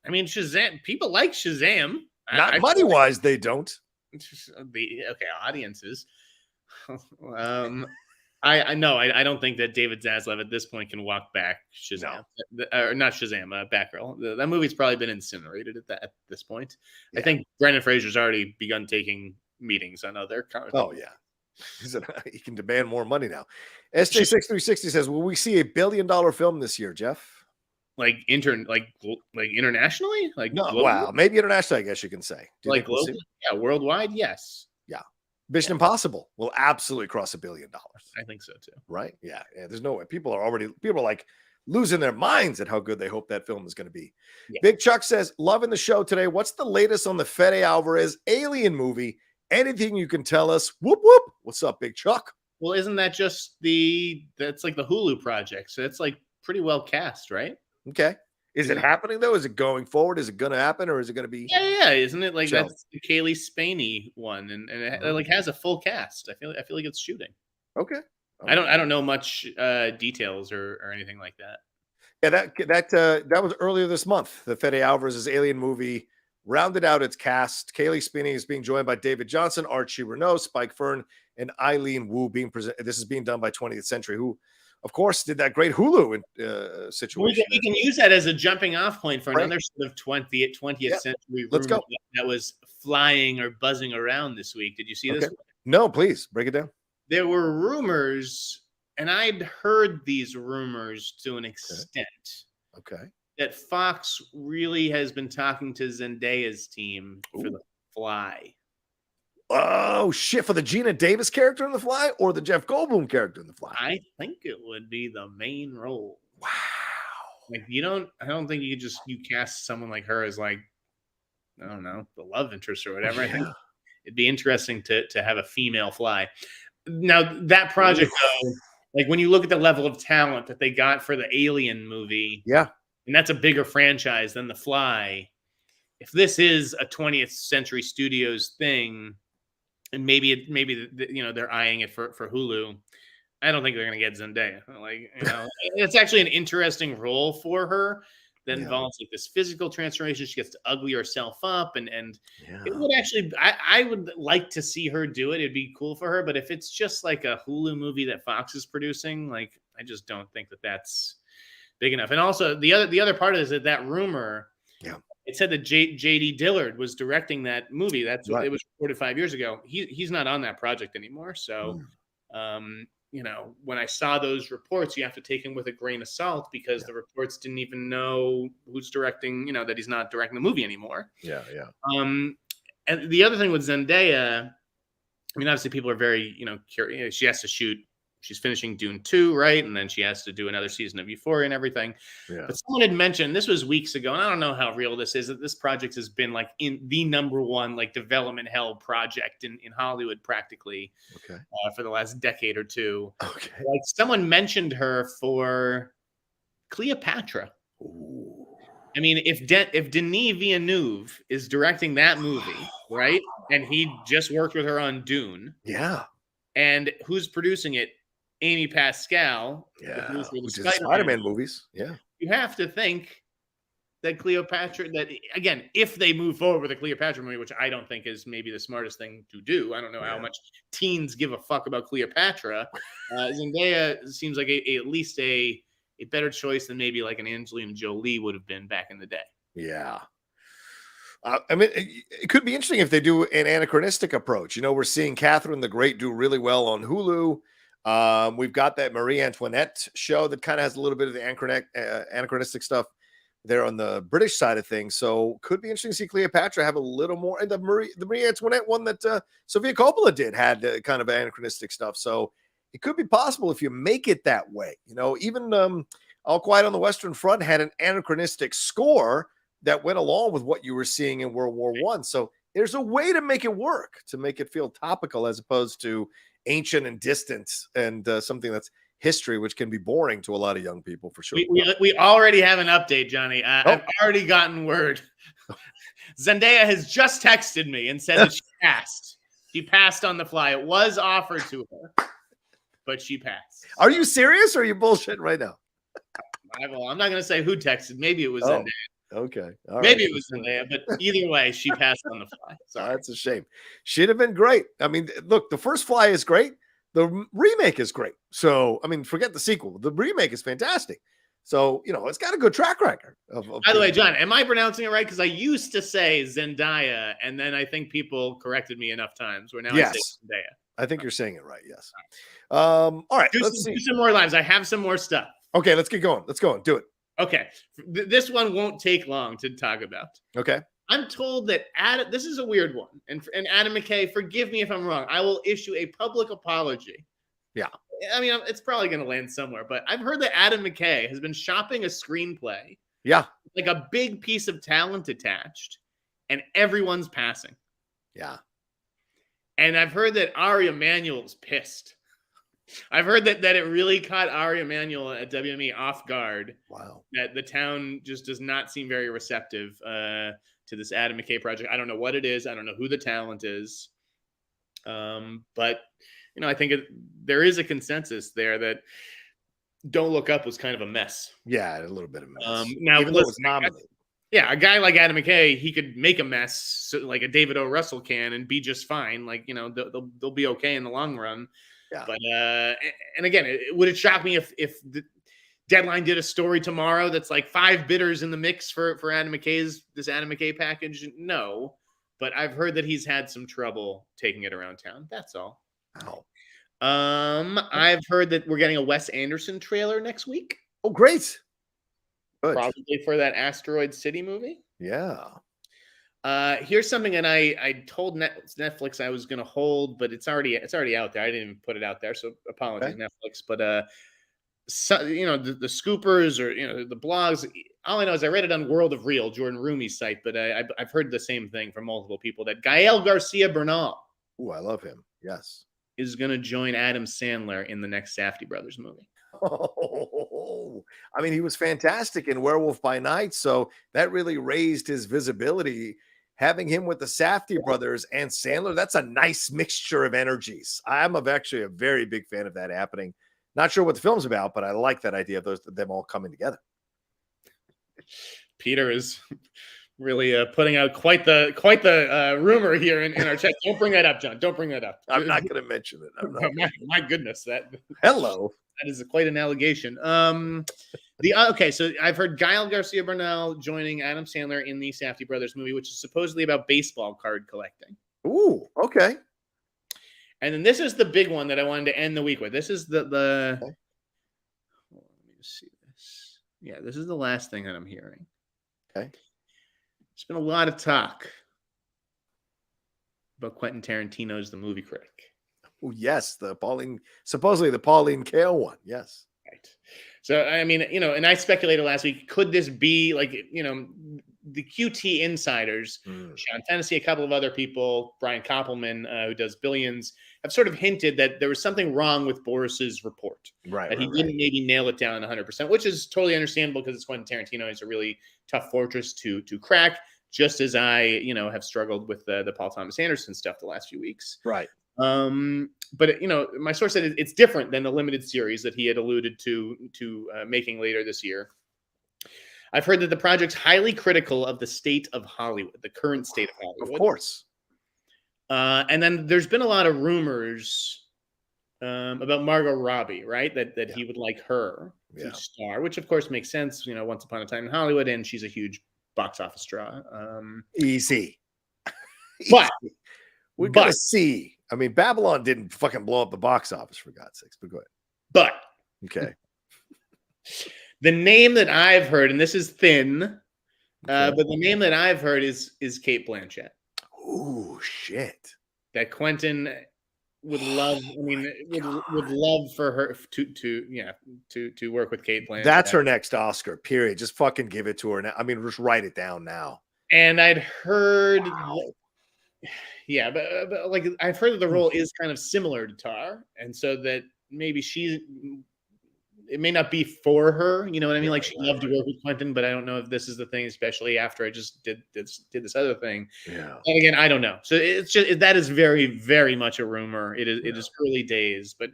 I mean, Shazam, people like Shazam. Not money-wise, they don't. Audiences. I know. I don't think that David Zaslav at this point can walk back Shazam. No. Or not Shazam, Batgirl. That movie's probably been incinerated at this point. Yeah. I think Brendan Fraser's already begun taking meetings on other. Oh, yeah. He can demand more money now. SJ6360 says, will we see $1 billion film this year, Jeff? Like internationally? Like no, globally? Wow. Maybe internationally, I guess you can say. Like globally? Yeah, worldwide, yes. Yeah. Mission Impossible will absolutely cross $1 billion. I think so too. Right? Yeah. There's no way. People are like losing their minds at how good they hope that film is going to be. Yeah. Big Chuck says, loving the show today. What's the latest on the Fede Alvarez Alien movie? Anything you can tell us? Whoop, whoop. What's up, Big Chuck? Well, isn't that just that's like the Hulu project? So it's like pretty well cast, right? Okay. Is it happening though? Is it going forward? Is it going to happen, or is it going to be? Yeah. Isn't it like that's the Kaylee Spaney one, and it like has a full cast? I feel like it's shooting. Okay. I don't know much details or anything like that. Yeah, that was earlier this month. The Fede Alvarez's Alien movie rounded out its cast. Kaylee Spaney is being joined by David Johnson, Archie Renault, Spike Fern, and Eileen Wu. This is being done by 20th Century, who, of course, did that great Hulu situation. We can use that as a jumping off point for another sort of 20th century. Let's go. That was flying or buzzing around this week. Did you see this? No, please break it down. There were rumors, and I'd heard these rumors to an extent. Okay. That Fox really has been talking to Zendaya's team for The Fly. Oh, shit. For the Gina Davis character in The Fly or the Jeff Goldblum character in The Fly? I think it would be the main role. Wow. Like, I don't think you cast someone like her as like, I don't know, the love interest or whatever. I think it'd be interesting to have a female Fly. Now, that project, though, like when you look at the level of talent that they got for the Alien movie. Yeah. And that's a bigger franchise than The Fly. If this is a 20th Century Studios thing, and maybe they're eyeing it for Hulu, I don't think they're going to get Zendaya. Like, it's actually an interesting role for her that involves like this physical transformation. She gets to ugly herself up, and it would actually, I would like to see her do it. It'd be cool for her. But if it's just like a Hulu movie that Fox is producing, like I just don't think that's big enough. And also the other part is that rumor, it said that J.D. Dillard was directing that movie. That's what it was reported 5 years ago. He's not on that project anymore. So, when I saw those reports, you have to take them with a grain of salt because the reports didn't even know who's directing, that he's not directing the movie anymore. Yeah. And the other thing with Zendaya, I mean, obviously people are very, curious. She has to shoot. She's finishing Dune 2, right? And then she has to do another season of Euphoria and everything. Yeah. But someone had mentioned, this was weeks ago, and I don't know how real this is, that this project has been like in the number one like development hell project in Hollywood practically for the last decade or two. Okay. Like someone mentioned her for Cleopatra. Ooh. I mean, if Denis Villeneuve is directing that movie, right? And he just worked with her on Dune. Yeah. And who's producing it? Amy Pascal, which is Spider-Man movies. Yeah, you have to think that Cleopatra. That again, if they move forward with a Cleopatra movie, which I don't think is maybe the smartest thing to do. I don't know how much teens give a fuck about Cleopatra. Zendaya seems like at least a better choice than maybe like an Angelina Jolie would have been back in the day. Yeah. I mean, it could be interesting if they do an anachronistic approach. We're seeing Catherine the Great do really well on Hulu. We've got that Marie Antoinette show that kind of has a little bit of the anachronistic stuff there on the British side of things. So could be interesting to see Cleopatra have a little more. And the Marie Antoinette one that Sofia Coppola did had kind of anachronistic stuff. So it could be possible if you make it that way. Even All Quiet on the Western Front had an anachronistic score that went along with what you were seeing in World War I. So there's a way to make it work, to make it feel topical as opposed to ancient and distant and something that's history, which can be boring to a lot of young people for sure. We already have an update, Johnny. I've already gotten word. Zendaya has just texted me and said that she passed. She passed on The Fly. It was offered to her, but she passed. Are you serious or are you bullshitting right now? I'm not going to say who texted. Maybe it was Zendaya. Okay. Maybe it was Zendaya, but either way, she passed on The Fly. Sorry. That's a shame. She'd have been great. I mean, look, the first Fly is great. The remake is great. So, I mean, forget the sequel. The remake is fantastic. So, you know, it's got a good track record. By the way, John, am I pronouncing it right? Because I used to say Zendaya, and then I think people corrected me enough times where now I say Zendaya. I think you're saying it right. Yes. All right. Do some more lives. I have some more stuff. Okay, let's get going. Let's go. Do it. Okay. This one won't take long to talk about. Okay. I'm told that this is a weird one. And Adam McKay, forgive me if I'm wrong. I will issue a public apology. Yeah. I mean, it's probably going to land somewhere, but I've heard that Adam McKay has been shopping a screenplay. Yeah. Like a big piece of talent attached, and everyone's passing. Yeah. And I've heard that Ari Emanuel's pissed. I've heard that it really caught Ari Emanuel at WME off guard. Wow. That the town just does not seem very receptive to this Adam McKay project. I don't know what it is. I don't know who the talent is. But, you know, I think there is a consensus there that Don't Look Up was kind of a mess. Yeah, a little bit of a mess. Now, even though it was nominated. Yeah, a guy like Adam McKay, he could make a mess like a David O. Russell can and be just fine. Like, you know, they'll be okay in the long run. Yeah. But and again, would it shock me if the Deadline did a story tomorrow that's like 5 bidders in the mix for Adam McKay package? No, but I've heard that he's had some trouble taking it around town. That's all. Wow. I've heard that we're getting a Wes Anderson trailer next week. Oh, great. Good. Probably for that Asteroid City movie. Yeah. Here's something that I told Netflix I was going to hold, but it's already out there. I didn't even put it out there, so apologies, okay. Netflix. But so, you know, the scoopers or, you know, the blogs. All I know is I read it on World of Real, Jordan Rumi's site, but I've heard the same thing from multiple people that Gael Garcia Bernal. Oh, I love him. Yes, is going to join Adam Sandler in the next Safdie Brothers movie. Oh, I mean, he was fantastic in Werewolf by Night, so that really raised his visibility. Having him with the Safdie brothers and Sandler, that's a nice mixture of energies. I'm actually a very big fan of that happening. Not sure what the film's about, but I like that idea of them all coming together. Peter is really putting out quite the rumor here in our chat. Don't bring that up, John. Don't bring that up. I'm not going to mention it. My goodness, hello. That is quite an allegation. Okay, so I've heard Gael Garcia Bernal joining Adam Sandler in the Safdie Brothers movie, which is supposedly about baseball card collecting. Ooh, okay. And then this is the big one that I wanted to end the week with. This is the okay. Let me just see this. Yeah, this is the last thing that I'm hearing. Okay. There's been a lot of talk about Quentin Tarantino's The Movie Critic. Oh, yes, supposedly the Pauline Kael one. Yes. Right. So, I mean, you know, and I speculated last week, could this be like, you know, the QT insiders, Sean Fennessy, a couple of other people, Brian Koppelman, who does Billions, have sort of hinted that there was something wrong with Boris's report. Right. That he didn't maybe nail it down 100%, which is totally understandable because it's Quentin Tarantino. It's a really tough fortress to crack, just as I, you know, have struggled with the Paul Thomas Anderson stuff the last few weeks. Right. But, you know, my source said it's different than the limited series that he had alluded to making later this year. I've heard that the project's highly critical of the state of Hollywood, the current state of Hollywood. Of course. And then there's been a lot of rumors about Margot Robbie, right? That he would like her to star, which of course makes sense. You know, Once Upon a Time in Hollywood, and she's a huge box office draw. Easy. But we're going to see. I mean, Babylon didn't fucking blow up the box office, for God's sakes, but go ahead. But okay. The name that I've heard, and this is thin, but the name that I've heard is Cate Blanchett. Oh shit! That Quentin would love. I mean, would love for her to work with Cate Blanchett. That's her next Oscar. Period. Just fucking give it to her now. I mean, just write it down now. And I'd heard, yeah, but like I've heard that the role is kind of similar to Tar, and so that maybe it may not be for her, you know what I mean? Like she'd love to work with Quentin, but I don't know if this is the thing, especially after I just did this other thing. Yeah. And again, I don't know. So it's just that is very, very much a rumor. It is early days, but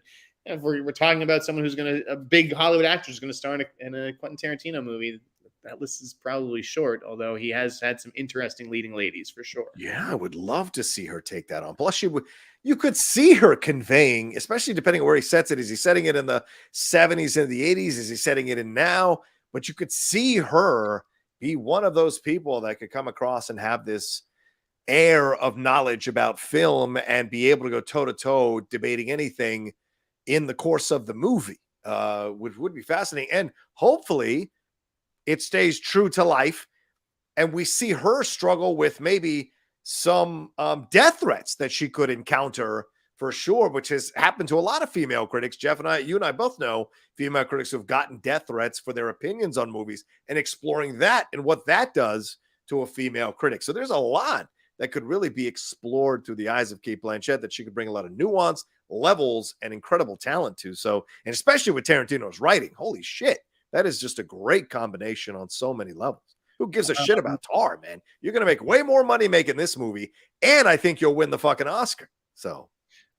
if we're talking about someone who's a big Hollywood actor who's going to star in a Quentin Tarantino movie, that list is probably short, although he has had some interesting leading ladies for sure. Yeah, I would love to see her take that on. Plus, you could see her conveying, especially depending on where he sets it. Is he setting it in the 70s and the 80s? Is he setting it in now? But you could see her be one of those people that could come across and have this air of knowledge about film and be able to go toe to toe debating anything in the course of the movie, which would be fascinating. And hopefully it stays true to life and we see her struggle with maybe some death threats that she could encounter for sure, which has happened to a lot of female critics. Jeff and I, you and I both know female critics who have gotten death threats for their opinions on movies, and exploring that and what that does to a female critic. So there's a lot that could really be explored through the eyes of Cate Blanchett that she could bring a lot of nuance, levels, and incredible talent to. So, and especially with Tarantino's writing, holy shit, that is just a great combination on so many levels. Who gives a shit about Tar, man? You're going to make way more money making this movie, and I think you'll win the fucking Oscar. So,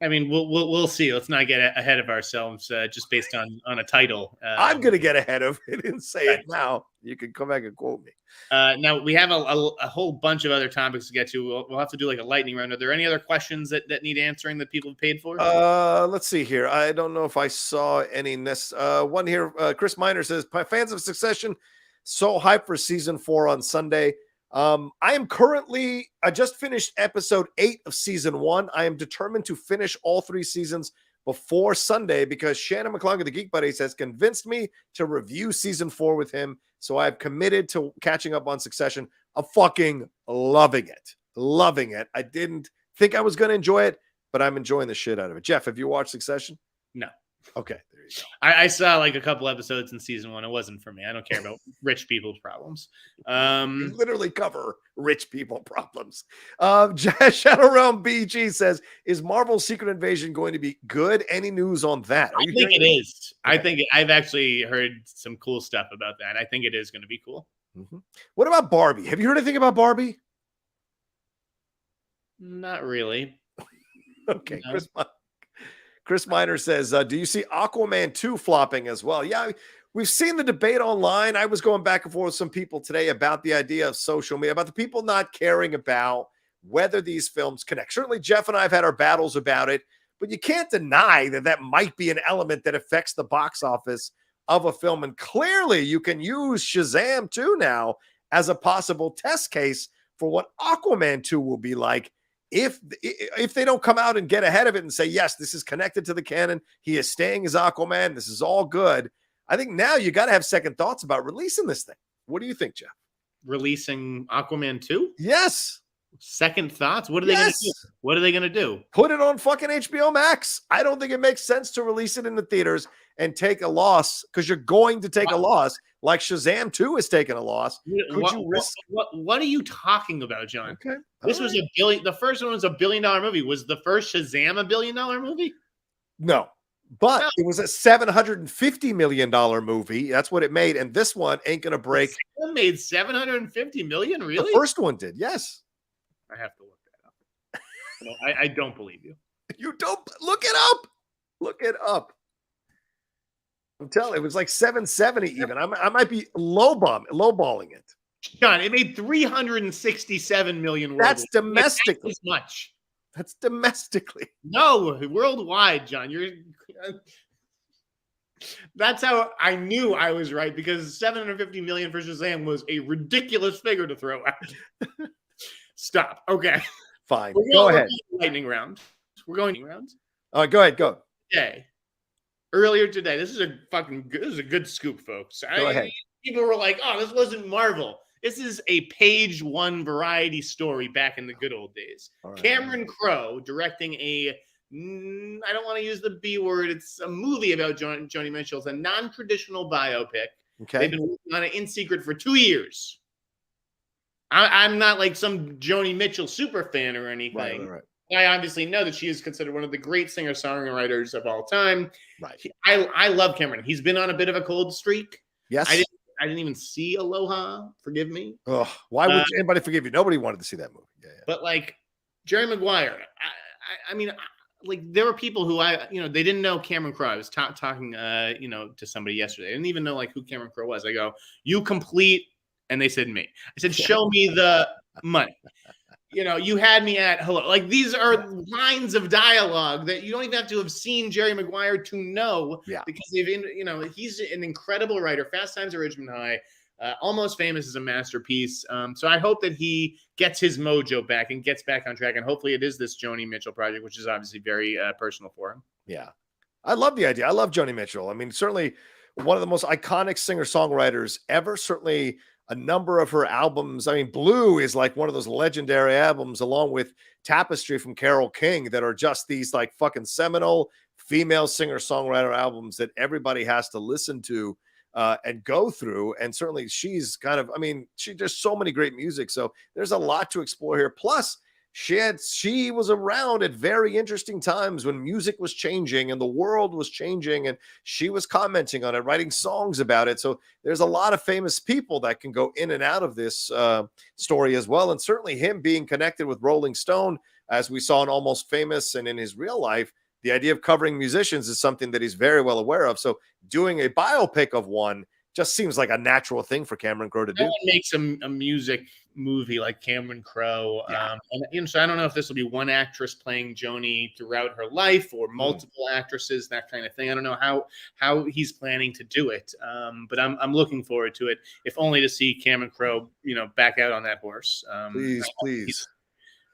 I mean, we'll see. Let's not get ahead of ourselves just based on a title. I'm going to get ahead of it and say it now. You can come back and quote me. Now, we have a whole bunch of other topics to get to. We'll have to do like a lightning round. Are there any other questions that need answering that people have paid for? Let's see here. I don't know if I saw any. One here. Chris Miner says, fans of Succession, so hyped for season 4 on Sunday. I just finished episode 8 of season 1. I am determined to finish all 3 seasons before Sunday because Shannon McClung of the Geek Buddies has convinced me to review season 4 with him. So I've committed to catching up on Succession. I'm fucking loving it. Loving it. I didn't think I was going to enjoy it, but I'm enjoying the shit out of it. Jeff, have you watched Succession? No. Okay, there you go. I saw like a couple episodes in season 1. It wasn't for me. I don't care about rich people's problems. You literally cover rich people problems. Shadow Realm BG says, is Marvel's Secret Invasion going to be good? Any news on that? I think it is. Okay. I've actually heard some cool stuff about that. I think it is going to be cool. Mm-hmm. What about Barbie? Have you heard anything about Barbie? Not really. Okay, no. Chris Miner says, do you see Aquaman 2 flopping as well? Yeah, we've seen the debate online. I was going back and forth with some people today about the idea of social media, about the people not caring about whether these films connect. Certainly, Jeff and I have had our battles about it, but you can't deny that that might be an element that affects the box office of a film. And clearly, you can use Shazam 2 now as a possible test case for what Aquaman 2 will be like. If they don't come out and get ahead of it and say, yes, this is connected to the canon, he is staying as Aquaman, this is all good, I think now you got to have second thoughts about releasing this thing. What do you think, Jeff? Releasing Aquaman 2? Yes. Second thoughts? What are they going to do? What are they going to do? Put it on fucking HBO Max. I don't think it makes sense to release it in the theaters and take a loss because you're going to take a loss like Shazam 2 is taking a loss. What are you talking about, John? Okay. This was $1 billion. The first one was $1 billion movie. Was the first Shazam $1 billion movie? No. But it was a $750 million movie. That's what it made. And this one ain't going to break. It made $750 million? Really? The first one did. Yes. I have to look that up. I don't believe you. You don't look it up. Look it up. I'm telling you, it was like 770 even. I might be lowballing it. John, it made $367 million. That's domestically. As much. That's domestically. No, worldwide, John. That's how I knew I was right, because $750 million for Shazam was a ridiculous figure to throw out. Stop. Okay. Fine. Go ahead. Lightning round. We're going rounds. All right, go ahead. Go. Earlier today, this is a good scoop, folks. Go ahead. People were like, "Oh, this wasn't Marvel. This is a page 1 variety story back in the good old days." Right. Cameron Crowe directing I don't want to use the B word. It's a movie about Joni Mitchell. It's a non-traditional biopic. Okay. They've been working on it in secret for 2 years. I'm not like some Joni Mitchell super fan or anything. Right. I obviously know that she is considered one of the great singer-songwriters of all time. Right. I love Cameron. He's been on a bit of a cold streak. Yes. I didn't even see Aloha. Forgive me. Oh, why would anybody forgive you? Nobody wanted to see that movie. Yeah. But like Jerry Maguire, I mean, like there were people who they didn't know Cameron Crowe. I was talking, to somebody yesterday. I didn't even know like who Cameron Crowe was. I go, you complete And they said, me. I said, show me the money. You had me at hello. Like, these are lines of dialogue that you don't even have to have seen Jerry Maguire to know, because he's an incredible writer. Fast Times at Ridgemont High, Almost Famous is a masterpiece. So I hope that he gets his mojo back and gets back on track. And hopefully it is this Joni Mitchell project, which is obviously very personal for him. Yeah. I love the idea. I love Joni Mitchell. I mean, certainly one of the most iconic singer-songwriters ever. Certainly a number of her albums. I mean, Blue is like one of those legendary albums, along with Tapestry from Carole King, that are just these like fucking seminal female singer-songwriter albums that everybody has to listen to and go through. And certainly she's kind of, I mean, there's so many great music. So there's a lot to explore here. Plus, she was around at very interesting times when music was changing and the world was changing, and she was commenting on it, writing songs about it. So there's a lot of famous people that can go in and out of this story as well. And certainly him being connected with Rolling Stone, as we saw in Almost Famous and in his real life, the idea of covering musicians is something that he's very well aware of. So doing a biopic of one just seems like a natural thing for Cameron Crowe to do. No one makes a music movie like Cameron Crowe. And so I don't know if this will be one actress playing Joni throughout her life or multiple actresses, that kind of thing. I don't know how he's planning to do it. But I'm looking forward to it, if only to see Cameron Crowe, back out on that horse. Please.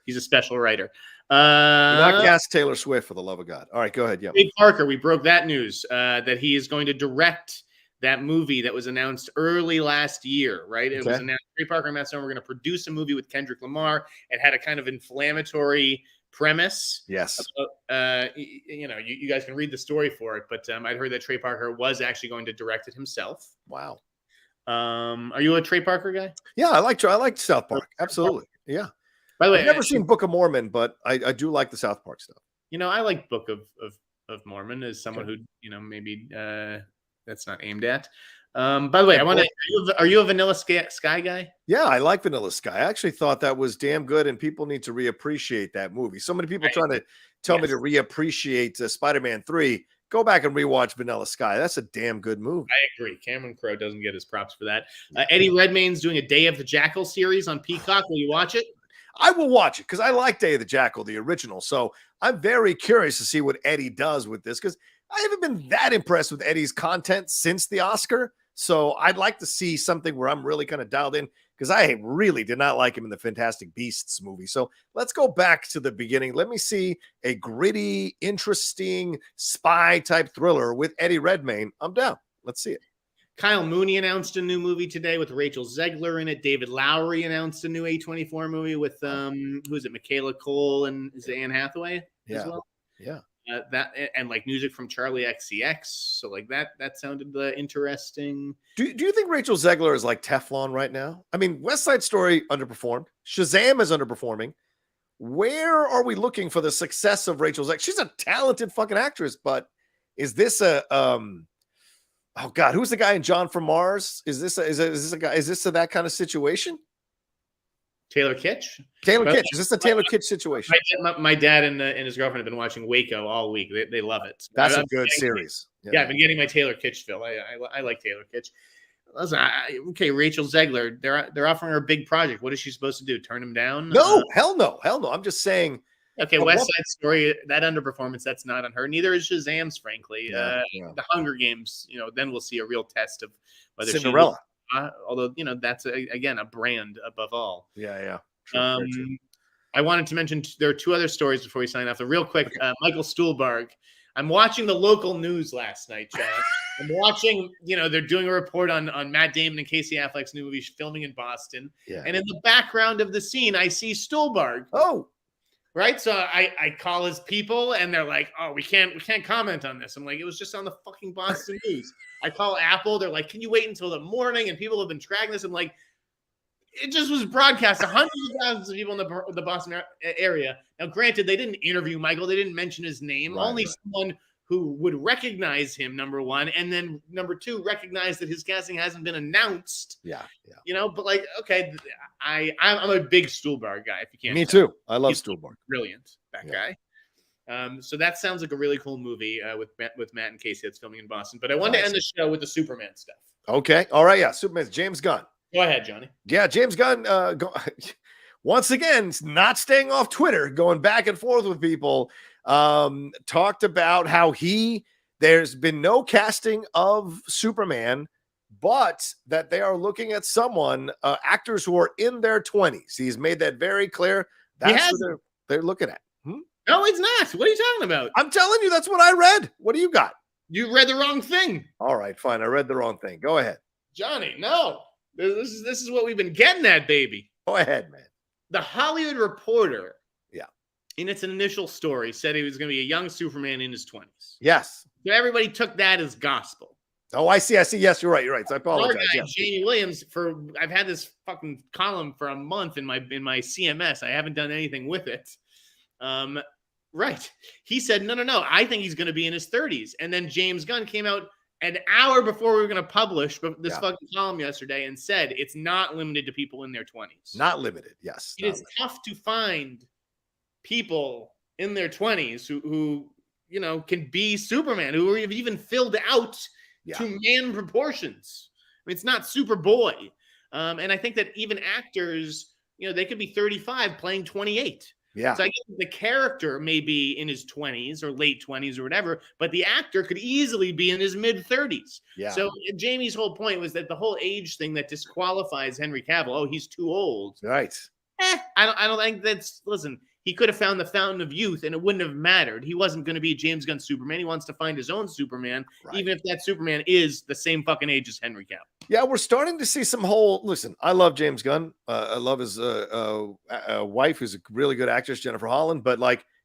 He's a special writer. Do not cast Taylor Swift, for the love of God. All right, go ahead. Yeah. Trey Parker, we broke that news that he is going to direct that movie that was announced early last year, right? It was announced. Trey Parker and Matt Stone were going to produce a movie with Kendrick Lamar. It had a kind of inflammatory premise. Yes. You guys can read the story for it, but I'd heard that Trey Parker was actually going to direct it himself. Wow. Are you a Trey Parker guy? Yeah, I like South Park. Absolutely. Yeah. By the way, I've never seen Book of Mormon, but I do like the South Park stuff. I like Book of Mormon as someone who, maybe that's not aimed at. By the way, are you a Vanilla Sky guy? Yeah, I like Vanilla Sky. I actually thought that was damn good, and people need to reappreciate that movie. So many people trying to tell me to reappreciate Spider-Man 3. Go back and rewatch Vanilla Sky. That's a damn good movie. I agree. Cameron Crowe doesn't get his props for that. Eddie Redmayne's doing a Day of the Jackal series on Peacock. Will you watch it? I will watch it because I like Day of the Jackal, the original. So I'm very curious to see what Eddie does with this, because I haven't been that impressed with Eddie's content since the Oscar. So I'd like to see something where I'm really kind of dialed in, because I really did not like him in the Fantastic Beasts movie. So let's go back to the beginning. Let me see a gritty, interesting spy type thriller with Eddie Redmayne. I'm down. Let's see it. Kyle Mooney announced a new movie today with Rachel Zegler in it. David Lowery announced a new A24 movie with who is it? Michaela Cole and is it Anne Hathaway as well? Yeah. That and like music from Charlie XCX. So like that sounded interesting. Do you think Rachel Zegler is like Teflon right now? I mean, West Side Story underperformed. Shazam is underperforming. Where are we looking for the success of Rachel Zegler? She's a talented fucking actress, but is this a oh God, who's the guy in John from Mars? Is this that kind of situation? Taylor Kitsch? Is this a Taylor Kitsch situation? My dad and his girlfriend have been watching Waco all week. They love it. That's a good series. Yeah, I've been getting my Taylor Kitsch fill. I like Taylor Kitsch. Listen, okay, Rachel Zegler, they're offering her a big project. What is she supposed to do? Turn him down? No, hell no. I'm just saying. Okay, West Side Story, that underperformance, that's not on her. Neither is Shazam's, frankly. The Hunger Games, then we'll see a real test of whether Cinderella. Although, that's, again, a brand above all. Yeah. True. I wanted to mention there are two other stories before we sign off. Real quick, Michael Stuhlbarg. I'm watching the local news last night, John. I'm watching, they're doing a report on Matt Damon and Casey Affleck's new movie filming in Boston. Yeah. And in the background of the scene, I see Stuhlbarg. Oh. Right. So I call his people and they're like, oh, we can't comment on this. I'm like, it was just on the fucking Boston news. I call Apple. They're like, can you wait until the morning? And people have been tracking this. I'm like, it just was broadcast to hundreds of thousands of people in the Boston area. Now, granted, they didn't interview Michael. They didn't mention his name. Only someone who would recognize him, number one. And then number two, recognize that his casting hasn't been announced. Yeah. But like, okay, I'm a big Stuhlbarg guy. If you can't. Me too. I love Stuhlbarg. Brilliant, that guy. So that sounds like a really cool movie with Matt and Casey that's filming in Boston. But I wanted to end the show with the Superman stuff. Okay. All right. Yeah. Superman. James Gunn. Go ahead, Johnny. Yeah, James Gunn, once again, not staying off Twitter, going back and forth with people, talked about how there's been no casting of Superman, but that they are looking at actors who are in their 20s. He's made that very clear. That's what they're looking at. No, it's not. What are you talking about? I'm telling you, that's what I read. What do you got? You read the wrong thing. All right, fine. I read the wrong thing. Go ahead. Johnny, no. This is what we've been getting at, baby. Go ahead, man. The Hollywood Reporter, in its initial story, said he was going to be a young Superman in his 20s. Yes. So everybody took that as gospel. Oh, I see. Yes, you're right. So I apologize. Our guy, Jamie Williams, I've had this fucking column for a month in my CMS. I haven't done anything with it. Right. He said, no. I think he's going to be in his 30s. And then James Gunn came out an hour before we were going to publish this fucking column yesterday and said it's not limited to people in their 20s. Not limited, yes. It is tough to find people in their 20s who can be Superman, who have even filled out to man proportions. I mean, it's not Superboy. And I think that even actors, they could be 35 playing 28. Yeah. So I guess the character may be in his 20s or late 20s or whatever, but the actor could easily be in his mid 30s. Yeah. So Jamie's whole point was that the whole age thing that disqualifies Henry Cavill, oh, he's too old. Right. I don't think listen, he could have found the fountain of youth and it wouldn't have mattered. He wasn't going to be James Gunn Superman. He wants to find his own Superman, even if that Superman is the same fucking age as Henry Cavill. Yeah, we're starting to see some listen, I love James Gunn. I love his wife, who's a really good actress, Jennifer Holland, but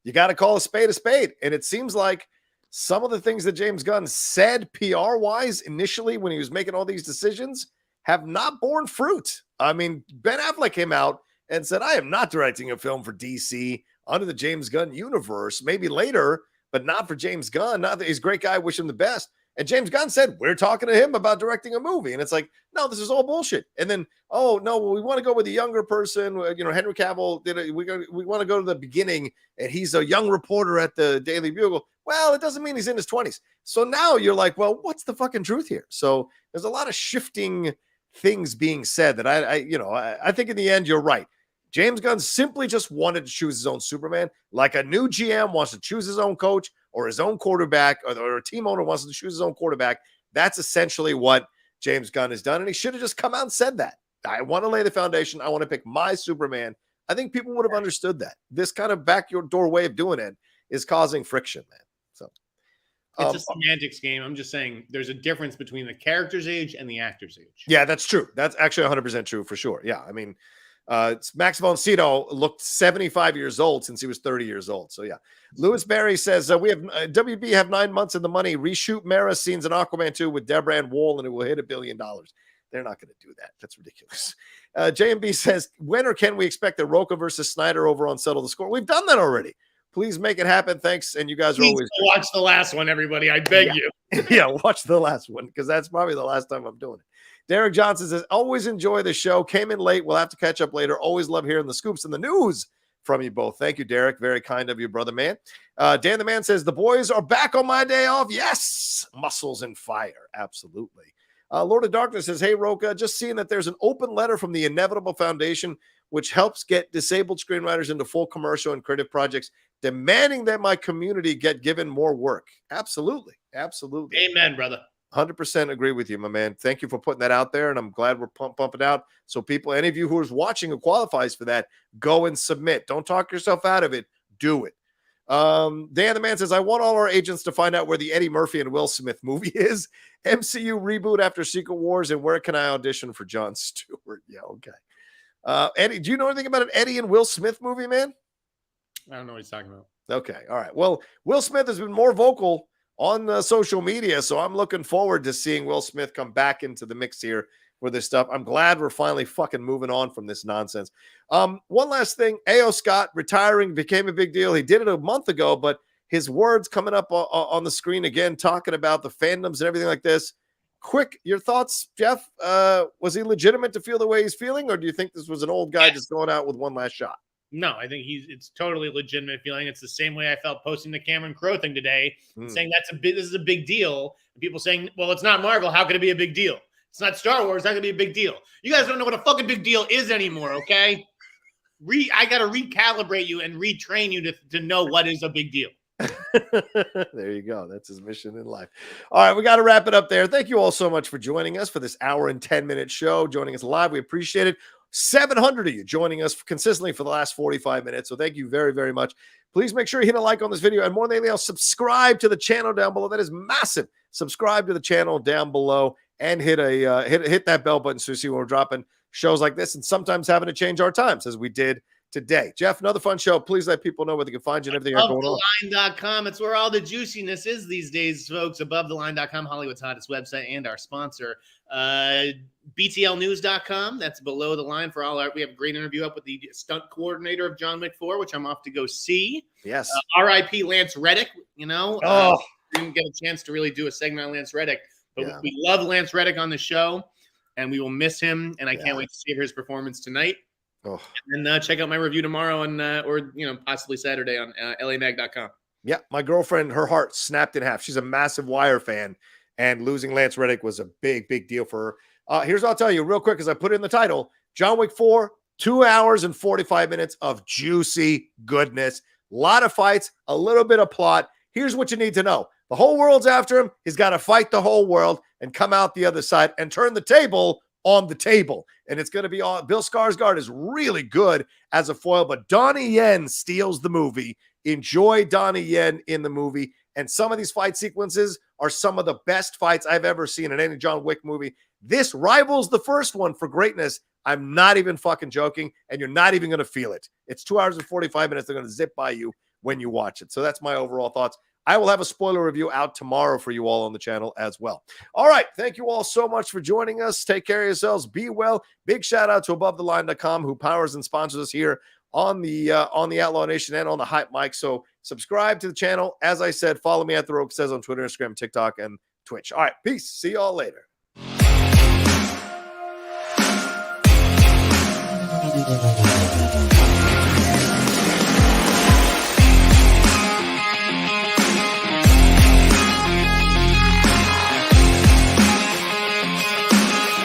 you got to call a spade a spade. And it seems like some of the things that James Gunn said PR-wise initially when he was making all these decisions have not borne fruit. I mean, Ben Affleck came out and said, I am not directing a film for DC under the James Gunn universe, maybe later, but not for James Gunn. Not that he's a great guy, wish him the best. And James Gunn said, we're talking to him about directing a movie. And it's like, no, this is all bullshit. And then, oh, no, we want to go with a younger person. Henry Cavill did it. We want to go to the beginning, and he's a young reporter at the Daily Bugle. Well, it doesn't mean he's in his 20s. So now you're like, well, what's the fucking truth here? So there's a lot of shifting things being said that I think in the end, you're right. James Gunn simply just wanted to choose his own Superman, like a new GM wants to choose his own coach or his own quarterback, or a team owner wants to choose his own quarterback. That's essentially what James Gunn has done, and he should have just come out and said that. I want to lay the foundation. I want to pick my Superman. I think people would have understood that. This kind of back your door way of doing it is causing friction, man. So it's a semantics game. I'm just saying there's a difference between the character's age and the actor's age. Yeah, that's true. That's actually 100% true for sure. Yeah, I mean, Max von Sydow looked 75 years old since he was 30 years old. So yeah. Lewis Barry says we have WB have 9 months in the money. Reshoot Mara scenes in Aquaman 2 with Deborah Ann Woll and it will hit $1 billion. They're not going to do that. That's ridiculous. JMB says, when or can we expect the Rocha versus Sneider over on Settle the Score? We've done that already. Please make it happen. Thanks. And you guys are always watch the last one, everybody. I beg you. Yeah, watch the last one because that's probably the last time I'm doing it. Derek Johnson says, always enjoy the show. Came in late. We'll have to catch up later. Always love hearing the scoops and the news from you both. Thank you, Derek. Very kind of you, brother man. Dan the Man says, the boys are back on my day off. Yes. Muscles and fire. Absolutely. Lord of Darkness says, hey, Rocha, just seeing that there's an open letter from the Inevitable Foundation, which helps get disabled screenwriters into full commercial and creative projects, demanding that my community get given more work. Absolutely. Absolutely. Amen, brother. 100% agree with you, my man. Thank you for putting that out there, and I'm glad we're pumping out. So people, any of you who is watching who qualifies for that, go and submit. Don't talk yourself out of it. Do it. Dan the Man says, I want all our agents to find out where the Eddie Murphy and Will Smith movie is. MCU reboot after Secret Wars, and where can I audition for Jon Stewart? Yeah, okay. Eddie, do you know anything about an Eddie and Will Smith movie, man? I don't know what he's talking about. Okay, all right. Well, Will Smith has been more vocal on social media, so I'm looking forward to seeing Will Smith come back into the mix here for this stuff. I'm glad we're finally fucking moving on from this nonsense. One last thing, A.O. Scott retiring became a big deal. He did it a month ago, but his words coming up on the screen again, talking about the fandoms and everything like this. Quick, your thoughts, Jeff? Was he legitimate to feel the way he's feeling, or do you think this was an old guy just going out with one last shot? No, I think it's totally legitimate feeling. It's the same way I felt posting the Cameron Crowe thing today, saying this is a big deal. And people saying, well, it's not Marvel. How could it be a big deal? It's not Star Wars. It's not going to be a big deal. You guys don't know what a fucking big deal is anymore, okay? I got to recalibrate you and retrain you to know what is a big deal. There you go. That's his mission in life. All right, we got to wrap it up there. Thank you all so much for joining us for this hour and 10-minute show, joining us live. We appreciate it. 700 of you joining us consistently for the last 45 minutes. So thank you very, very much. Please make sure you hit a like on this video, and more than anything else, subscribe to the channel down below. That is massive. Subscribe to the channel down below and hit that bell button so you see when we're dropping shows like this, and sometimes having to change our times as we did today. Jeff, another fun show. Please let people know where they can find you and everything going on. AboveTheLine.com. It's where all the juiciness is these days, folks. AboveTheLine.com, Hollywood's hottest website, and our sponsor. BTLnews.com. That's below the line for all our. We have a great interview up with the stunt coordinator of John Wick 4, which I'm off to go see. Yes. R.I.P. Lance Reddick. Didn't get a chance to really do a segment on Lance Reddick, but we love Lance Reddick on the show, and we will miss him. And I can't wait to see his performance tonight. Oh. And then check out my review tomorrow on, or possibly Saturday on LAMag.com. Yeah, my girlfriend, her heart snapped in half. She's a massive Wire fan, and losing Lance Reddick was a big, big deal for her. Here's what I'll tell you real quick, as I put it in the title: John Wick 4, 2 hours and 45 minutes of juicy goodness. A lot of fights, a little bit of plot. Here's what you need to know: the whole world's after him. He's got to fight the whole world and come out the other side and turn the table on the table. And it's going to be all. Bill Skarsgård is really good as a foil, but Donnie Yen steals the movie. Enjoy Donnie Yen in the movie. And some of these fight sequences are some of the best fights I've ever seen in any John Wick movie. This rivals the first one for greatness. I'm not even fucking joking, and you're not even going to feel it. It's 2 hours and 45 minutes. They're going to zip by you when you watch it. So that's my overall thoughts. I will have a spoiler review out tomorrow for you all on the channel as well. All right. Thank you all so much for joining us. Take care of yourselves. Be well. Big shout out to AboveTheLine.com, who powers and sponsors us here on the Outlaw Nation and on the Hype Mic. So subscribe to the channel. As I said, follow me at The Roke Says on Twitter, Instagram, TikTok, and Twitch. All right. Peace. See y'all later.